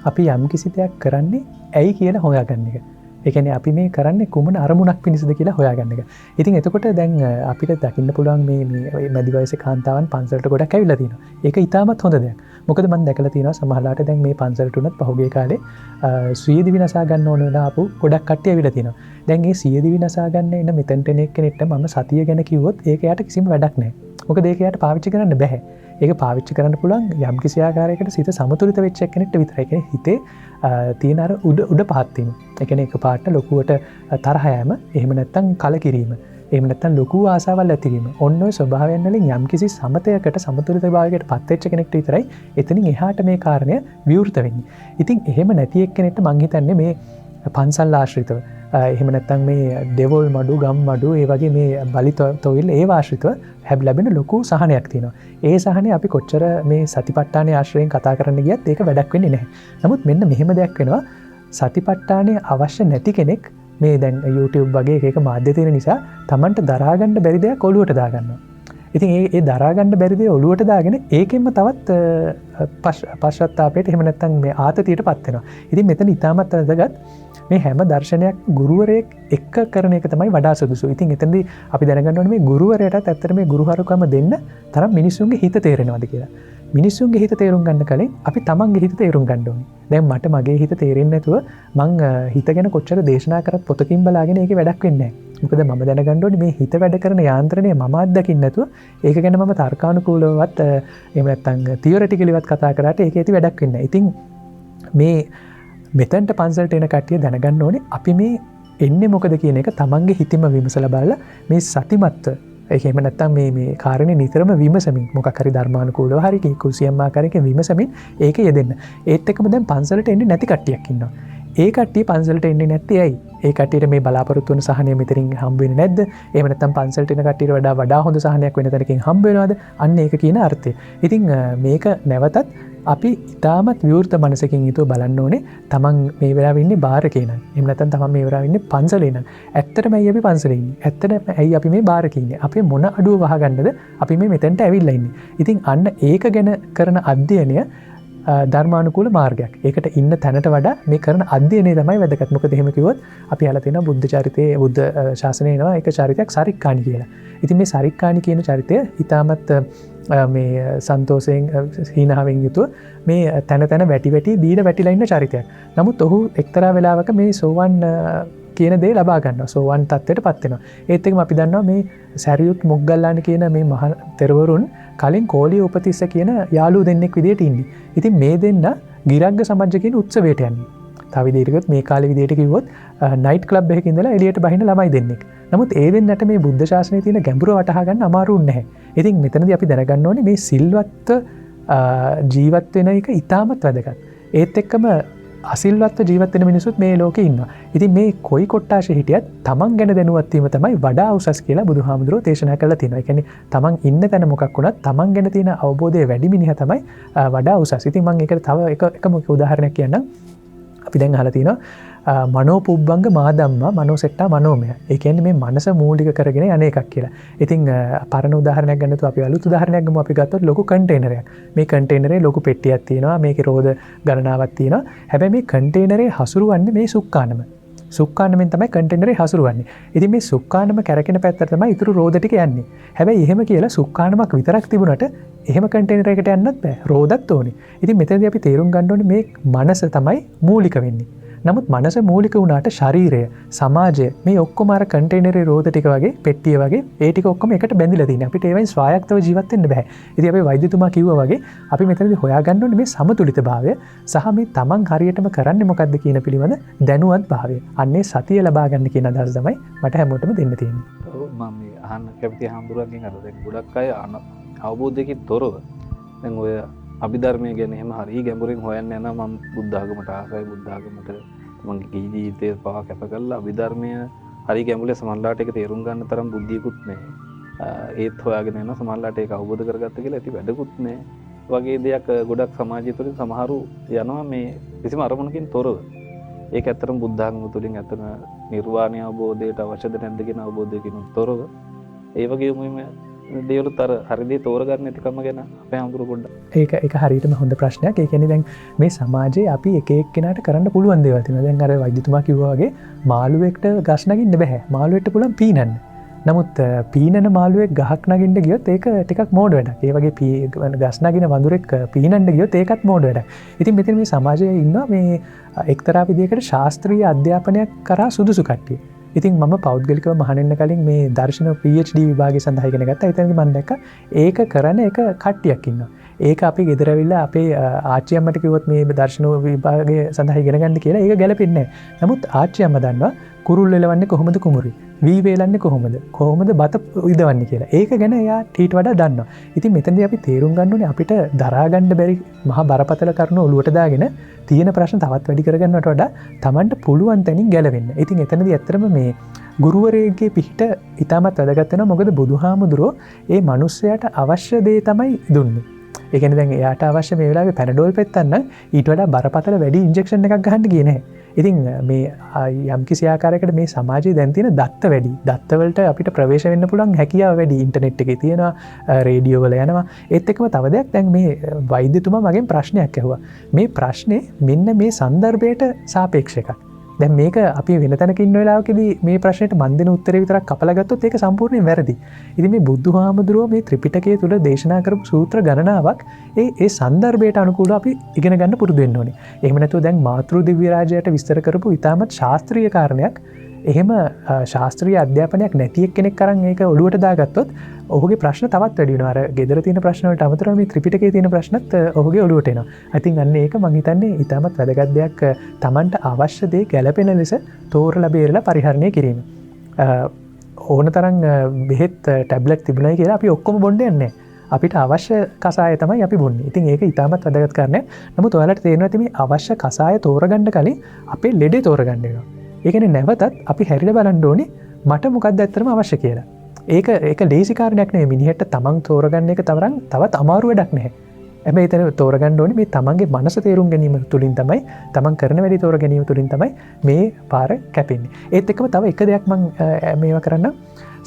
අපි යම් කිසි දෙයක් කරන්නේ ඇයි කියලා හොයාගන්න එක. ඒ කියන්නේ අපි මේ කරන්නේ කුමන අරමුණක් පිණිසද කියලා හොයාගන්න එක. ඉතින් එතකොට දැන් අපිට දකින්න පුළුවන් මේ මැදි වයසේ කාන්තාවන් පන්සලට ගොඩක් ඇවිල්ලා තියෙනවා. ඒක ඉතාමත් හොඳ දෙයක්. මොකද මම දැකලා තියෙනවා සමහරලාට දැන් මේ පන්සලට උනත් පහුගිය කාලේ සියදිවි නසා ගන්න ඕන වෙලා ආපු ගොඩක් කට්ටිය ඇවිල්ලා තියෙනවා. දැන් මේ සියදිවි නසා ගන්න එන මෙතෙන්ට එන කෙනෙක්ට මම සතිය ගැන කිව්වොත් ඒක යට කිසිම වැඩක් නැහැ. මොකද ඒක යට පාවිච්චි කරන්න බෑ. ඒක පාවිච්චි කරන්න පුළුවන් යම් කිසි ආකාරයකට සිත සමතුලිත වෙච්ච කෙනෙක්ට විතරයි. කියන්නේ හිතේ තියෙන අර උඩ පහත් වීම. ඒ කියන්නේ එකපාරට ලොකුවට තරහ යෑම, එහෙම නැත්නම් කලකිරීම, එහෙම නැත්නම් ලොකු ආසාවල් ඇතිවීම. ඔන්න ඔය ස්වභාවයන් වලින් යම් කිසි සමතයකට සමතුලිත භාවයකට පත් වෙච්ච කෙනෙක්ට විතරයි එතනින් එහාට මේ කාරණය විවෘත වෙන්නේ. ඉතින් එහෙම නැති එක්කෙනෙක්ට මං හිතන්නේ මේ පන්සල් ආශ්‍රිතව එහෙම නැත්නම් මේ දෙවොල් මඩු ගම් මඩු ඒ වගේ මේ බලිතොවිල් ඒ ආශ්‍රිතව ලැබෙන ලොකු සහනයක් තියෙනවා. ඒ සහනය අපි කොච්චර මේ සතිපට්ඨානයේ ආශ්‍රයෙන් කතා කරන්න ගියත් ඒක වැඩක් වෙන්නේ නැහැ. නමුත් මෙන්න මෙහෙම දෙයක් වෙනවා. සතිපට්ඨානය අවශ්‍ය නැති කෙනෙක් මේ දැන් YouTube වගේ එක මාධ්‍ය තියෙන නිසා Tamanට දරා ගන්න බැරි දෙයක් ඔලුවට දාගන්නවා. ඉතින් ඒ දරා ගන්න බැරි දේ ඔලුවට දාගෙන ඒකෙන්ම තවත් පශ්චාත්තාපයට එහෙම නැත්නම් මේ ආතතියටපත් වෙනවා. ඉතින් මෙතන ඉතාමත් වැදගත් මේ හැම දර්ශනයක් ගුරුවරයෙක් එක්ක කරන එක තමයි වඩා සුදුසු. ඉතින් එතනදී අපි දැනගන්න ඕනේ මේ ගුරුවරයාටත් ඇත්තට මේ ගුරුහරුකම දෙන්න තරම් මිනිස්සුන්ගේ හිත තේරෙනවද කියලා. මිනිස්සුන්ගේ හිත තේරුම් ගන්න කලින් අපි තමන්ගේ හිත තේරුම් ගන්න ඕනේ. දැන් මට මගේ හිත තේරෙන්නේ නැතුව මං හිත ගැන කොච්චර දේශනා කරත් පොතකින් බලාගෙන ඒකේ වැඩක් වෙන්නේ නැහැ. මොකද මම දැනගන්න ඕනේ මේ හිත වැඩ කරන යාන්ත්‍රණය මම අත්දකින්න නැතුව ඒක ගැන මම තර්කානුකූලවවත් එහෙම නැත්නම් තියොරිටිකලිවත් කතා කරාට ඒකේ ඇති වැඩක් වෙන්නේ නැහැ. ඉතින් මේ මෙතෙන්ට පන්සලට එන කට්ටිය දැනගන්න ඕනේ අපි මේ එන්නේ මොකද කියන එක තමන්ගේ හිතින්ම විමසලා බලලා මේ සතිමත්ව එහෙම නැත්නම් මේ කාරණේ නිතරම විමසමින් මොකක් හරි ධර්මානුකූලව හරි කිසියම් ආකාරයකින් විමසමින් ඒක යෙදෙන්න. ඒත් එක්කම දැන් පන්සලට එන්නේ නැති කට්ටියක් ඉන්නවා. ඒ කට්ටිය පන්සලට එන්නේ නැත්තේ ඇයි? ඒ කට්ටියට මේ බලාපොරොත්තු වෙන සහනය මෙතනින් හම්බ වෙන්නේ නැද්ද? එහෙම නැත්නම් පන්සලට එන කට්ටියට වඩා හොඳ සහනයක් වෙන තැනකින් හම්බ වෙනවද? අන්න ඒක කියන අර්ථය. ඉතින් මේක නැවතත් අපි ඉතාමත් විවෘත මනසකින් යුතුව බලන්න ඕනේ තමන් මේ වෙලාවේ ඉන්නේ බාරකේ නම්. එහෙම නැත්නම් තමන් මේ වෙලාවේ ඉන්නේ පන්සලේ නම්. ඇත්තටම ඇයි අපි පන්සලේ ඉන්නේ? ඇත්තටම ඇයි අපි මේ බාරකේ ඉන්නේ? අපේ මොන අඩුව වහගන්නද අපි මේ මෙතෙන්ට ඇවිල්ලා ඉන්නේ? ඉතින් අන්න ඒක ගැන කරන අධ්‍යයනය ධර්මානුකූල මාර්ගයක්. ඒකට ඉන්න තැනට වඩා මේ කරන අධ්‍යයනය තමයි වැදගත්. මොකද එහෙම කිව්වොත් අපි අහලා තියෙනවා බුද්ධ චරිතයේ බුද්ධ ශාසනයේ එනවා එක චරිතයක් සරික්කාණි කියලා. ඉතින් මේ සරික්කාණි කියන චරිතය ඊටමත් මේ සන්තෝෂයෙන් හීනාවෙන් යුතුව මේ තැන වැටි බීඩ වැටිලා ඉන්න චරිතයක්. නමුත් ඔහු එක්තරා වෙලාවක මේ සෝවන් කියන දේ ලබා ගන්නවා. සෝවන් තත්ත්වයටපත් වෙනවා. ඒත් එක්කම අපි දන්නවා මේ සැරියුත් මොග්ගල්ලාන කියන මේ මහ තෙරවරුන් කලින් කෝලිය උපතිස්ස කියන යාළුවෝ දෙන්නෙක් විදියට ඉන්නේ. ඉතින් මේ දෙන්න ගිරග්ග සමජ්ජ කියන උත්සවයට යන්නේ. තව විදිහකට මේ කාලේ විදිහට කිව්වොත් නයිට් ක්ලබ් එකක ඉඳලා එළියට බහින ළමයි දෙන්නෙක්. නමුත් ඒ දෙන්නට මේ බුද්ධ ශාසනයේ තියෙන ගැඹුර වටහා ගන්න අමාරු නැහැ. ඉතින් මෙතනදී අපි දැනගන්න ඕනේ මේ සිල්වත් ජීවත් වෙන එක ඉතාමත් වැදගත්. ඒත් එක්කම අසිල්වත්ව ජීවත් වෙන මිනිසුත් මේ ලෝකේ ඉන්නවා. ඉතින් මේ කොයි කොට්ටාශේ හිටියත් තමන් ගැන දැනුවත් වීම තමයි වඩා උසස් කියලා බුදුහාමුදුරුවෝ දේශනා කරලා තියෙනවා. ඒ කියන්නේ තමන් ඉන්න තැන මොකක් වුණත් තමන් ගැන තියෙන අවබෝධය වැඩි මිනිහා තමයි වඩා උසස්. ඉතින් මම ඒකට තව එකම උදාහරණයක් කියන්නම්. අපි දැන් අහලා තියෙනවා මනෝ පුබ්බංග මාදම්මා මනෝසෙට්ටා මනෝමය. ඒ කියන්නේ මේ මනස මූලික කරගෙන යන එකක් කියලා. ඉතින් පරණ උදාහරණයක් ගන්නතු අපි අලුත් උදාහරණයක් ගමු. අපි ගත්තොත් ලොකු කන්ටේනරයක්. මේ කන්ටේනරේ ලොකු පෙට්ටියක් තියෙනවා. මේකේ රෝද ගණනාවක් තියෙනවා. හැබැයි මේ කන්ටේනරේ හසුරුවන්නේ මේ සුක්කානම. සුක්කානමෙන් තමයි කන්ටේනරේ හසුරුවන්නේ. ඉතින් මේ සුක්කානම කැරකෙන පැත්තට තමයි ඊටු රෝද ටික යන්නේ. හැබැයි එහෙම කියලා සුක්කානමක් විතරක් තිබුණට එහෙම කන්ටේනර් එකට යන්නත් බෑ. රෝදත් ඕනේ. ඉතින් මෙතනදී අපි තේරුම් ගන්න ඕනේ මේ මනස තමයි මූලික වෙන්නේ. නමුත් මනස මූලික වුණාට ශරීරය, සමාජය මේ ඔක්කොම අර කන්ටේනරේ රෝද ටික වගේ, පෙට්ටිය වගේ ඒ ටික ඔක්කොම එකට බැඳිලා තියෙනවා. අපිට ඒවෙන් ස්වායත්තව ජීවත් වෙන්න බෑ. ඉතින් අපි වෛද්‍යතුමා කිව්වා වගේ අපි මෙතනදී හොයාගන්න ඕනේ මේ සමතුලිතභාවය සහ මේ තමන් හරියටම කරන්නේ මොකද්ද කියන පිළිවෙල දැනුවත් භාවය. අන්නේ සතිය ලබා ගන්න කියන අදහස තමයි මට හැමෝටම දෙන්න තියෙන්නේ. ඔව් මම මේ අහන්න කැමති හාමුදුරුවන්ගෙන් අර දැන් ගොඩක් අය අවබෝධයකින් තොරව දැන් ඔය අභිධර්මය ගැන එහෙම හරි ගැඹුරින් හොයන්න යනවා. මම බුද්ධ ආගමට ආසයි, බුද්ධ ආගමට මගේ ගිහි ජීවිතේ පවා කැප කරලා අභිධර්මය හරි ගැඹුරේ සමහරලාට ඒක තේරුම් ගන්න තරම් බුද්ධියකුත් නැහැ. ඒත් හොයාගෙන යනවා සමහරලාට ඒක අවබෝධ කරගත්ත කියලා ඇති වැඩකුත් නැහැ. වගේ දෙයක් ගොඩක් සමාජය තුළින් සමහරු යනවා මේ කිසිම අරමුණකින් තොරව. ඒක ඇත්තටම බුද්ධ ආගම තුළින් ඇත්තම නිර්වාණය අවබෝධයට අවශ්‍යද නැද්ද කියන අවබෝධයකින් තොරව. ඒ වගේම දේවලුත් අර හරි දේ තෝරගන්න නැතිකම ගැන අපේ හඳුරු පොඩ්ඩක්. ඒක හරියටම හොඳ ප්‍රශ්නයක්. ඒ කියන්නේ දැන් මේ සමාජයේ අපි එක එක්කෙනාට කරන්න පුළුවන් දේවල් තියෙනවා. දැන් අර වෛද්‍යතුමා කිව්වා වගේ මාළුවෙක්ට ගස් නගින්න බෑ. මාළුවෙක්ට පුළුවන් පීනන්න. නමුත් පීනන මාළුවෙක් ගහක් නගින්න ගියොත් ඒක ටිකක් මෝඩ වැඩක්. ඒ වගේ ගස් නගින වඳුරෙක් පීනන්න ගියොත් ඒකත් මෝඩ වැඩක්. ඉතින් මෙතන මේ සමාජයේ ඉන්නවා මේ එක්තරා විදිහකට ශාස්ත්‍රීය අධ්‍යාපනයක් කරා සුදුසු කට්ටිය. ඉතින් මම පෞද්ගලිකව මහණෙන්න කලින් මේ දර්ශන PhD විභාගය සඳහා ඉගෙන ගත්තා. එතනදී මම දැක්කා ඒක කරන එක කට්ටියක් ඉන්නවා. ඒක අපි ගෙදර ඇවිල්ලා අපේ ආච්චි අම්මට කිව්වොත් මේ දර්ශන විභාගය සඳහා ඉගෙන ගන්න කියලා ඒක ගැලපෙන්නේ නැහැ. නමුත් ආච්චි අම්මා දන්නවා කුරුල්ල එලවන්නේ කොහොමද කුමුරි, වී වේලන්නේ කොහොමද බත ඉදවන්නේ කියලා. ඒක ගැන එයා ඊට වඩා දන්නවා. ඉතින් මෙතනදී අපි තේරුම් ගන්න ඕනේ අපිට දරා ගන්න බැරි මහා බරපතල කරුණු ඔලුවට දාගෙන තියෙන ප්‍රශ්න තවත් වැඩි කරගන්නවට වඩා Tamanට පුළුවන් තැනින් ගැලවෙන්න. ඉතින් එතනදී ඇත්තටම මේ ගුරුවරයෙක්ගේ පිහිට ඉතාමත් වැදගත් වෙනවා. මොකද බුදුහාමුදුරුවෝ ඒ මිනිස්සයාට අවශ්‍ය දේ තමයි දුන්නේ. ඒ කියන්නේ දැන් එයාට අවශ්‍ය මේ වෙලාවේ පැනඩෝල් පෙත්තන්න ඊට වඩා බරපතල වැඩි ඉන්ජෙක්ෂන් එකක් ගහන්න ගියේ නැහැ. ඉතින් මේ යම්කිසි ආකාරයකට මේ සමාජයේ දැන් තියෙන දත්ත වැඩි. දත්තවලට අපිට ප්‍රවේශ වෙන්න පුළුවන් හැකියාව වැඩි. ඉන්ටර්නෙට් එකේ තියෙනවා, රේඩියෝ වල යනවා. ඒත් එක්කම තව දෙයක් දැන් මේ වෛද්‍යතුමා මගෙන් ප්‍රශ්නයක් ඇහුවා. මේ ප්‍රශ්නේ මෙන්න මේ સંદર્ભයට සාපේක්ෂ එකක්. දැන් මේක අපි වෙන තැනක ඉන්න වෙලාවකදී මේ ප්‍රශ්නෙට මන් දෙන උත්තරේ විතරක් කපලා ගත්තොත් ඒක සම්පූර්ණයෙන් වැරදි. ඉතින් මේ බුදුහාමුදුරුවෝ මේ ත්‍රිපිටකය තුල දේශනා කරපු සූත්‍ර ගණනාවක් ඒ સંદર્ભයට අනුකූලව අපි ඉගෙන ගන්න පුරුදු වෙන්න ඕනේ. එහෙම නැතුව දැන් මාතෘ දිව්‍ය රාජ්‍යයට විස්තර කරපු ඉතාමත් ශාස්ත්‍රීය කාරණයක් එහෙම ශාස්ත්‍රීය අධ්‍යාපනයක් නැති එක්කෙනෙක් අරන් ඒක ඔළුවට දාගත්තොත් ඔහුගේ ප්‍රශ්න තවත් වැඩි වෙනවා. අර ගෙදර තියෙන ප්‍රශ්න වලට අමතරව මේ ත්‍රිපිටකයේ තියෙන ප්‍රශ්නත් ඔහුගේ ඔළුවට එනවා. I think අන්න ඒක මම හිතන්නේ ඉතාමත් වැදගත් දෙයක්. Tamanට අවශ්‍ය දේ ගැළපෙන ලෙස තෝරලා බේරලා පරිහරණය කිරීම. ඕන තරම් බෙහෙත් ටැබ්ලට් තිබුණයි කියලා අපි ඔක්කොම බොන්න යන්නේ නැහැ. අපිට අවශ්‍ය කසාය තමයි අපි බොන්නේ. ඉතින් ඒක ඉතාමත් වැදගත් කාරණයක්. නමුත් ඔයාලට තේරෙනවා ඇති මේ අවශ්‍ය කසාය තෝරගන්න කලින් අපේ ලෙඩේ තෝරගන්න වෙනවා. ඒ කියන්නේ නැවතත් අපි හැරිලා බලන්න ඕනේ මට මොකක්ද ඇත්තටම අවශ්‍ය කියලා. ඒක ලේසි කාරණයක් නෙවෙයි. මිනිහෙට තමන් තෝරගන්න එක තවත් අමාරු වැඩක් නැහැ. හැබැයි එතන තෝරගන්න ඕනේ මේ තමන්ගේ මනස තේරුම් ගැනීම තුළින් තමයි, තමන් කරන වැඩි තෝර ගැනීම තුළින් තමයි මේ පාර කැපෙන්නේ. ඒත් එක්කම තව එක දෙයක් මම මේවා කරන්න.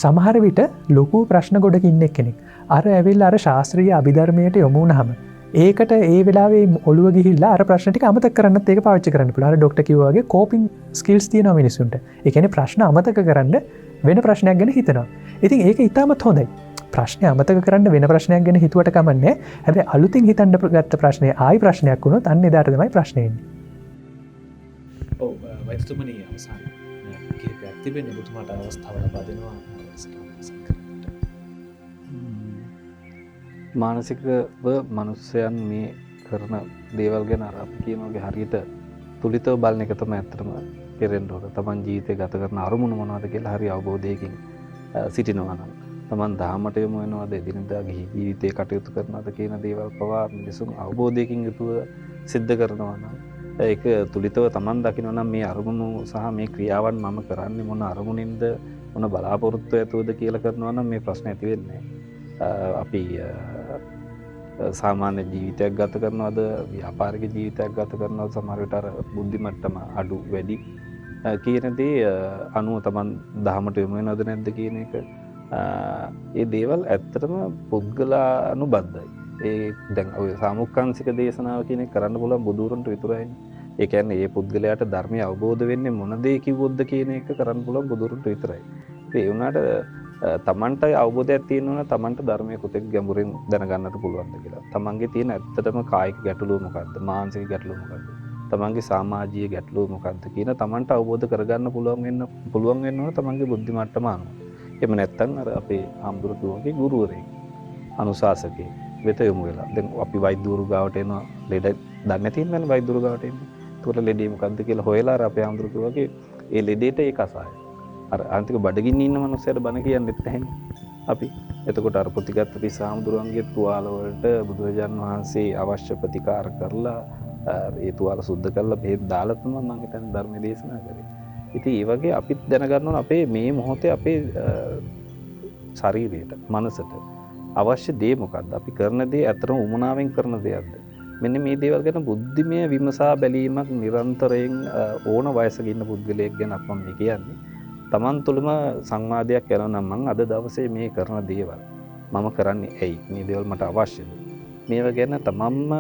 සමහර විට ලොකු ප්‍රශ්න ගොඩක ඉන්න කෙනෙක් අර ඇවිල්ලා අර ශාස්ත්‍රීය අභිධර්මයට යොමු වුණාම ඒකට ඒ වෙලාවේ ඔළුව ගිහිල්ලා අර ප්‍රශ්න ටික අමතක කරන්නත් ඒක පාවිච්චි කරන්න පුළුවන්. අර ડોක්ටර් කිව්වා වගේ කෝපින් ස්කිල්ස් තියෙනවා මිනිස්සුන්ට. ඒ කියන්නේ ප්‍රශ්න අමතක කරන්න වෙන ප්‍රශ්නයක් ගැන හිතනවා. ඉතින් ඒක ඉතාමත් හොඳයි. ප්‍රශ්නේ අමතක කරන්න වෙන ප්‍රශ්නයක් ගැන හිතුවට කමන්නේ. හැබැයි අලුතින් හිතන්න ගත්ත ප්‍රශ්නේ ආයි ප්‍රශ්නයක් වුණොත් අන්න එදාට තමයි ප්‍රශ්නේ එන්නේ. ඔව් වෛද්‍යතුමනි අවසන් කීපයක් තිබෙන්නේ ඔබතුමාට අවස්ථාව ලබා දෙනවා. මානසිකව මනුස්සයන් මේ කරන දේවල් ගැන අර අපි කියන වගේ හරියට තුලිතව බලන එක තමයි ඇත්තටම කෙරෙන්න ඕන. Taman ජීවිතේ ගත කරන අරමුණ මොනවද කියලා හරි අවබෝධයකින් සිටිනවා නම් Taman ධාමයට යොමු වෙනවද, එදිනදා ජීවිතේ කටයුතු කරනවද කියන දේවල් පවා මිනිසුන් අවබෝධයකින් යුතුව සිද්ධ කරනවා නම් ඒක තුලිතව තමන් දකිනවා නම් මේ අරමුණු සහ මේ ක්‍රියාවන් මම කරන්නේ මොන අරමුණින්ද මොන බලාපොරොත්තු ඇතුවද කියලා කරනවා නම් මේ ප්‍රශ්න ඇති වෙන්නේ නැහැ. අපි සාමාන්‍ය ජීවිතයක් ගත කරනවද ව්‍යාපාරික ජීවිතයක් ගත කරනවද සමහර විට අර බුද්ධි මට්ටම අඩු වැඩි කියන දේ අනුව තමන් දහමට යොමු වෙනවද නැද්ද කියන එක ඒ දේවල් ඇත්තටම පුද්ගලානුබද්ධයි. ඒ දැන් ඔය සාමුක්කාංශික දේශනාව කියන එක කරන්න පුළුවන් බුදුරන්ට විතරයි. ඒ කියන්නේ ඒ පුද්ගලයාට ධර්මය අවබෝධ වෙන්නේ මොන දේ කිව්වොත්ද කියන එක කරන්න පුළුවන් බුදුරන්ට විතරයි. ඒ වුණාට තමන්ට අවබෝධයක් තියෙනවා නම් තමන්ට ධර්මයේ කොතෙක් ගැඹුරින් දැනගන්නට පුළුවන්ද කියලා. තමන්ගේ තියෙන ඇත්තටම කායික ගැටලුව මොකක්ද? මානසික ගැටලුව මොකක්ද? තමන්ගේ සමාජීය ගැටලුව මොකක්ද කියන තමන්ට අවබෝධ කරගන්න පුළුවන් වෙනවා තමන්ගේ බුද්ධි මට්ටම අනුව. එහෙම නැත්නම් අර අපේ ආම්දුරුතුමගේ ගුරුවරයෙක් අනුශාසකයෙක් වෙත යොමු වෙලා. දැන් අපි වෛද්‍යවරු ගාවට එනවා ලෙඩ දන්නේ නැති ඉන්නවනේ වෛද්‍යවරු ගාවට එන්නේ. ඒතකොට ලෙඩේ මොකක්ද කියලා හොයලා අර අපේ ආම්දුරුතුමගේ ඒ ලෙඩේට ඒ කසාය. අර අන්තික බඩගින්න ඉන්න මනුස්සයට බණ කියන්නෙත් නැහැනේ අපි. එතකොට අර ප්‍රතිගත පිසාම්දුරුවන්ගේ තුවාල වලට බුදුරජාණන් වහන්සේ අවශ්‍ය ප්‍රතිකාර කරලා ඒ තුවාල සුද්ධ කරලා බෙහෙත් දාලා තමයි මම හිතන්නේ ධර්ම දේශනා කරේ. ඉතින් ඒ වගේ අපිත් දැනගන්න ඕන අපේ මේ මොහොතේ අපේ ශරීරයට මනසට අවශ්‍ය දේ මොකක්ද? අපි කරන දේ අතරම උමනාවෙන් කරන දෙයක්ද? මෙන්න මේ දේවල් ගැන බුද්ධිමය විමසා බැලීමක් නිරන්තරයෙන් ඕන වයසක ඉන්න පුද්ගලයෙක් ගැන අපම මේ කියන්නේ. තමන් තුළම සංවාදයක් යනවා නම් මම අද දවසේ මේ කරන දේවල් මම කරන්නේ ඇයි? මේ දේවල් මට අවශ්‍යද? මේවා ගැන තමන්ම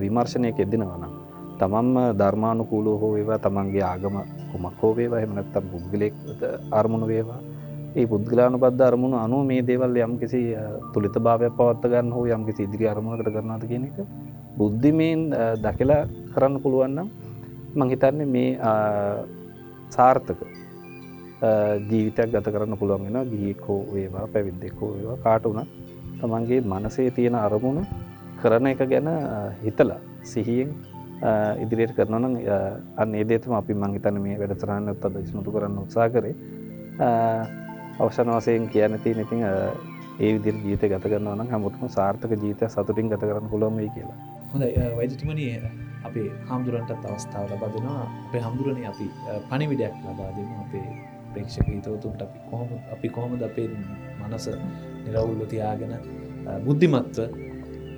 විමර්ශනයක යෙදෙනවා නම් තමන්ම ධර්මානුකූලව හෝ වේවා තමන්ගේ ආගම කුමක් හෝ වේවා එහෙම නැත්නම් පුද්ගලෙක් අරමුණු වේවා ඒ පුද්ගලානුබද්ධ අරමුණු අනුව මේ දේවල් යම්කිසි තුලිතභාවයක් පවත්වා ගන්න හෝ යම්කිසි ඉදිරි අරමුණකට කරනවාද කියන එක බුද්ධිමෙන් දැකලා කරන්න පුළුවන් නම් මම හිතන්නේ මේ සාර්ථක ජීවිතයක් ගත කරන්න පුළුවන් වෙනවා. ගිහියෙක් හෝ වේවා පැවිද්දෙක් හෝ වේවා කාට උනත් තමන්ගේ මනසේ තියෙන අරමුණු කරන එක ගැන හිතලා සිහියෙන් ඉදිරියට කරනවා නම් අන්න ඒ දේ තමයි අපි මම හිතන්නේ මේ වැඩසටහනත් අද ඉස්මතු කරන්න උත්සාහ කරේ. අවසන් වශයෙන් කියන්න තියෙන ඉතින් ඒ විදිහට ජීවිතය ගත කරනවා නම් හැමෝටම සාර්ථක ජීවිතයක් සතුටින් ගත කරන්න පුළුවන් වෙයි කියලා. හොඳයි වෛද්‍යතුමනි අපේ හාමුදුරන්ටත් අවස්ථාව ලබා දෙනවා. අපේ හාමුදුරනේ අපි පණිවිඩයක් ලබා දෙමු අපේ ප්‍රේක්ෂක හිතවතුන්ට අපි කොහොමද අපේ මනස නිරවුල්ව තියාගෙන බුද්ධිමත්ව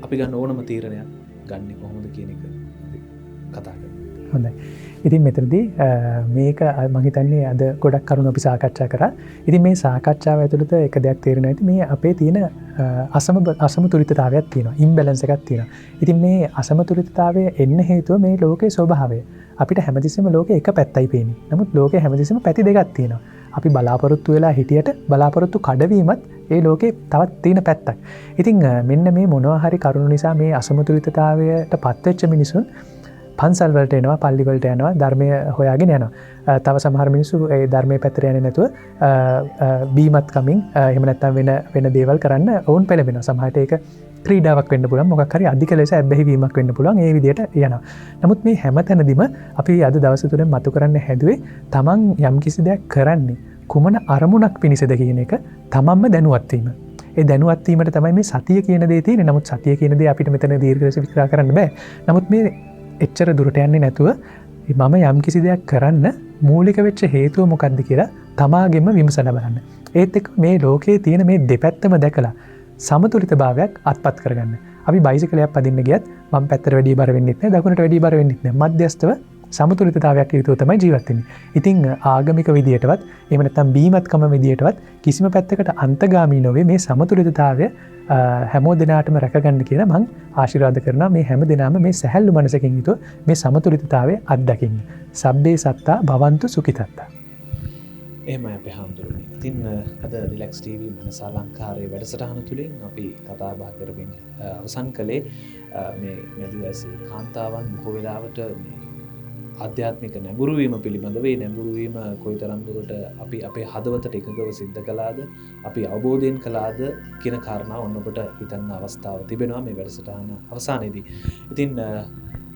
අපි ගන්න ඕනම තීරණයක් ගන්න කොහොමද කියන එක අපි කතා කරමු. හොඳයි. ඉතින් මෙතනදී මේක මම හිතන්නේ අද ගොඩක් කරුණු අපි සාකච්ඡා කරා. ඉතින් මේ සාකච්ඡාව ඇතුළත එක දෙයක් තේරෙනවා ඇති මේ අපේ තියෙන අසමතුලිතතාවයක් තියෙනවා. ඉම්බැලන්ස් එකක් තියෙනවා. ඉතින් මේ අසමතුලිතතාවය එන්න හේතුව මේ ලෝකයේ ස්වභාවය. අපිට හැමතිස්සෙම ලෝකේ එක පැත්තයි පේන්නේ. නමුත් ලෝකේ හැමතිස්සෙම පැති දෙකක් තියෙනවා. අපි බලාපොරොත්තු වෙලා හිටියට බලාපොරොත්තු කඩවීමත් ඒ ලෝකේ තවත් තියෙන පැත්තක්. ඉතින් මෙන්න මේ මොනවා හරි කරුණු නිසා මේ අසමතුලිතතාවයට පත්වෙච්ච මිනිසුන් පන්සල් වලට එනවා, පල්ලි වලට යනවා, ධර්මය හොයාගෙන යනවා. තව සමහර මිනිස්සු ඒ ධර්මයේ පැත්තට යන්නේ නැතුව බීමත් කමින් එහෙම නැත්නම් වෙන දේවල් කරන්න ඕන් පෙළඹෙනවා. සමහරට ඒක ක්‍රීඩාවක් වෙන්න පුළුවන්, මොකක් හරි අධික ලෙස ඇබ්බැහි වීමක් වෙන්න පුළුවන්. ඒ විදිහට යනවා. නමුත් මේ හැමතැනදීම අපි අද දවස් තුනෙන් මතු කරන්න හැදුවේ තමන් යම් කිසි දෙයක් කරන්නේ කුමන අරමුණක් පිණිසද කියන එක තමන්ම දැනුවත් වීම. ඒ දැනුවත් වීමට තමයි මේ සතිය කියන දේ තියෙන්නේ. නමුත් සතිය කියන දේ අපිට මෙතන දීර්ඝ ලෙස විස්තර කරන්න බෑ. නමුත් මේ එච්චර දුරට යන්නේ නැතුව මම යම් කිසි දෙයක් කරන්න මූලික වෙච්ච හේතුව මොකක්ද කියලා තමාගෙම විමසලා බලන්න. ඒත් එක්ක මේ ලෝකයේ තියෙන මේ දෙපැත්තම දැකලා සමතුලිතභාවයක් අත්පත් කරගන්න. අපි බයිසිකලයක් පදින්න ගියත් වම් පැත්තට වැඩි බර වෙන්නෙත් නැහැ, දකුණට වැඩි බර වෙන්නෙත් නැහැ. මධ්‍යස්ථව සමතුලිතතාවයක් යුතුව තමයි ජීවත් වෙන්නේ. ඉතින් ආගමික විදියටවත් එහෙම නැත්නම් බීමත්කම විදියටවත් කිසිම පැත්තකට අන්තගාමී නොවේ මේ සමතුලිතතාවය හැමෝ දිනාටම රැකගන්න කියලා මම ආශිර්වාද කරනවා. මේ හැම දිනම මේ සැහැල්ලු මනසකින් යුතුව මේ සමතුලිතතාවය අත්දකින්න. සබ්බේ සත්තා භවන්තු සුඛිතත්තා. එහෙමයි අපේ හාමුදුරුවනේ. ඉතින් අද රිලැක්ස් ටීවී මනසාලංකාරයේ වැඩසටහන තුලින් අපි කතා බහ කරමින් අවසන් කළේ මේ මැදිවයසේ කාන්තාවන් බොහෝ වෙලාවට මේ ආධ්‍යාත්මික නැඹුරුවීම පිළිබඳව ඒ නැඹුරුවීම කොයිතරම් දුරට අපි අපේ හදවතට එකඟව සිද්ධ කළාද, අපි අවබෝධයෙන් කළාද කියන කාරණාව ඔන්න ඔබට හිතන්න අවස්ථාව තිබෙනවා මේ වැඩසටහන අවසානයේදී. ඉතින්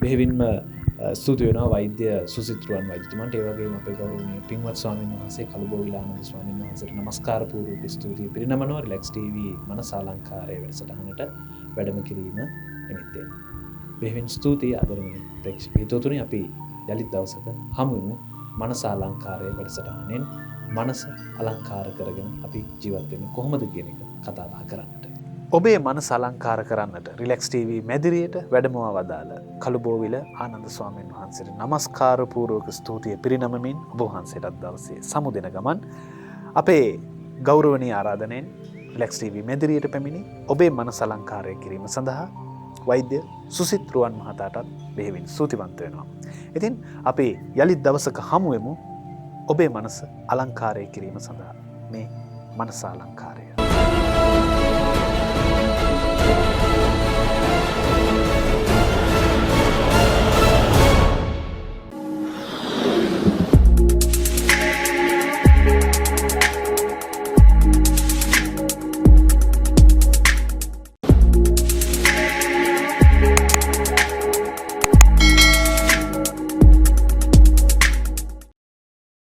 බෙහෙවින්ම ස්තුති වෙනවා වෛද්‍ය සුසිත්රුවන් වෛද්‍යතුමන්ට. ඒ වගේම අපේ ගෞරවනීය පින්වත් ස්වාමීන් වහන්සේ කළුබෝවිලානන්ද ස්වාමීන් වහන්සේට නමස්කාර පූර්වක ස්තුතිය පිරිනමනවා රිලැක්ස් ටීවී මනසාලංකාරයේ වැඩසටහනට වැඩම කිරීම නිමිත්තෙන්. බෙහෙවින් ස්තුතියි ආදරණීය ප්‍රේක්ෂක හිතවතුනි අපි යලිත් දවසක හමු වෙමු මනස අලංකාරයේ වැඩසටහනෙන් මනස අලංකාර කරගෙන අපි ජීවත් වෙන්නේ කොහොමද කියන එක කතා බහ කරන්නට. ඔබේ මනස අලංකාර කරන්නට රිලැක්ස් TV මැදිරියට වැඩමවා වදාළ කළුබෝවිල ආනන්ද ස්වාමීන් වහන්සේට নমස්කාර පූර්වක ස්තුතිය පිරිනමමින් ඔබ වහන්සේටත් දවසේ සමුදෙන ගමන් අපේ ගෞරවනීය ආරාධනෙන් රිලැක්ස් TV මැදිරියට පැමිණි ඔබේ මනස අලංකාරය කිරීම සඳහා වෛද්‍ය සුසිත් රුවන් මහතාටත් බෙහෙවින් ස්තුතිවන්ත වෙනවා. ඉතින් අපි යලිත් දවසක හමු වෙමු ඔබේ මනස අලංකාරය කිරීම සඳහා මේ මනස අලංකාරය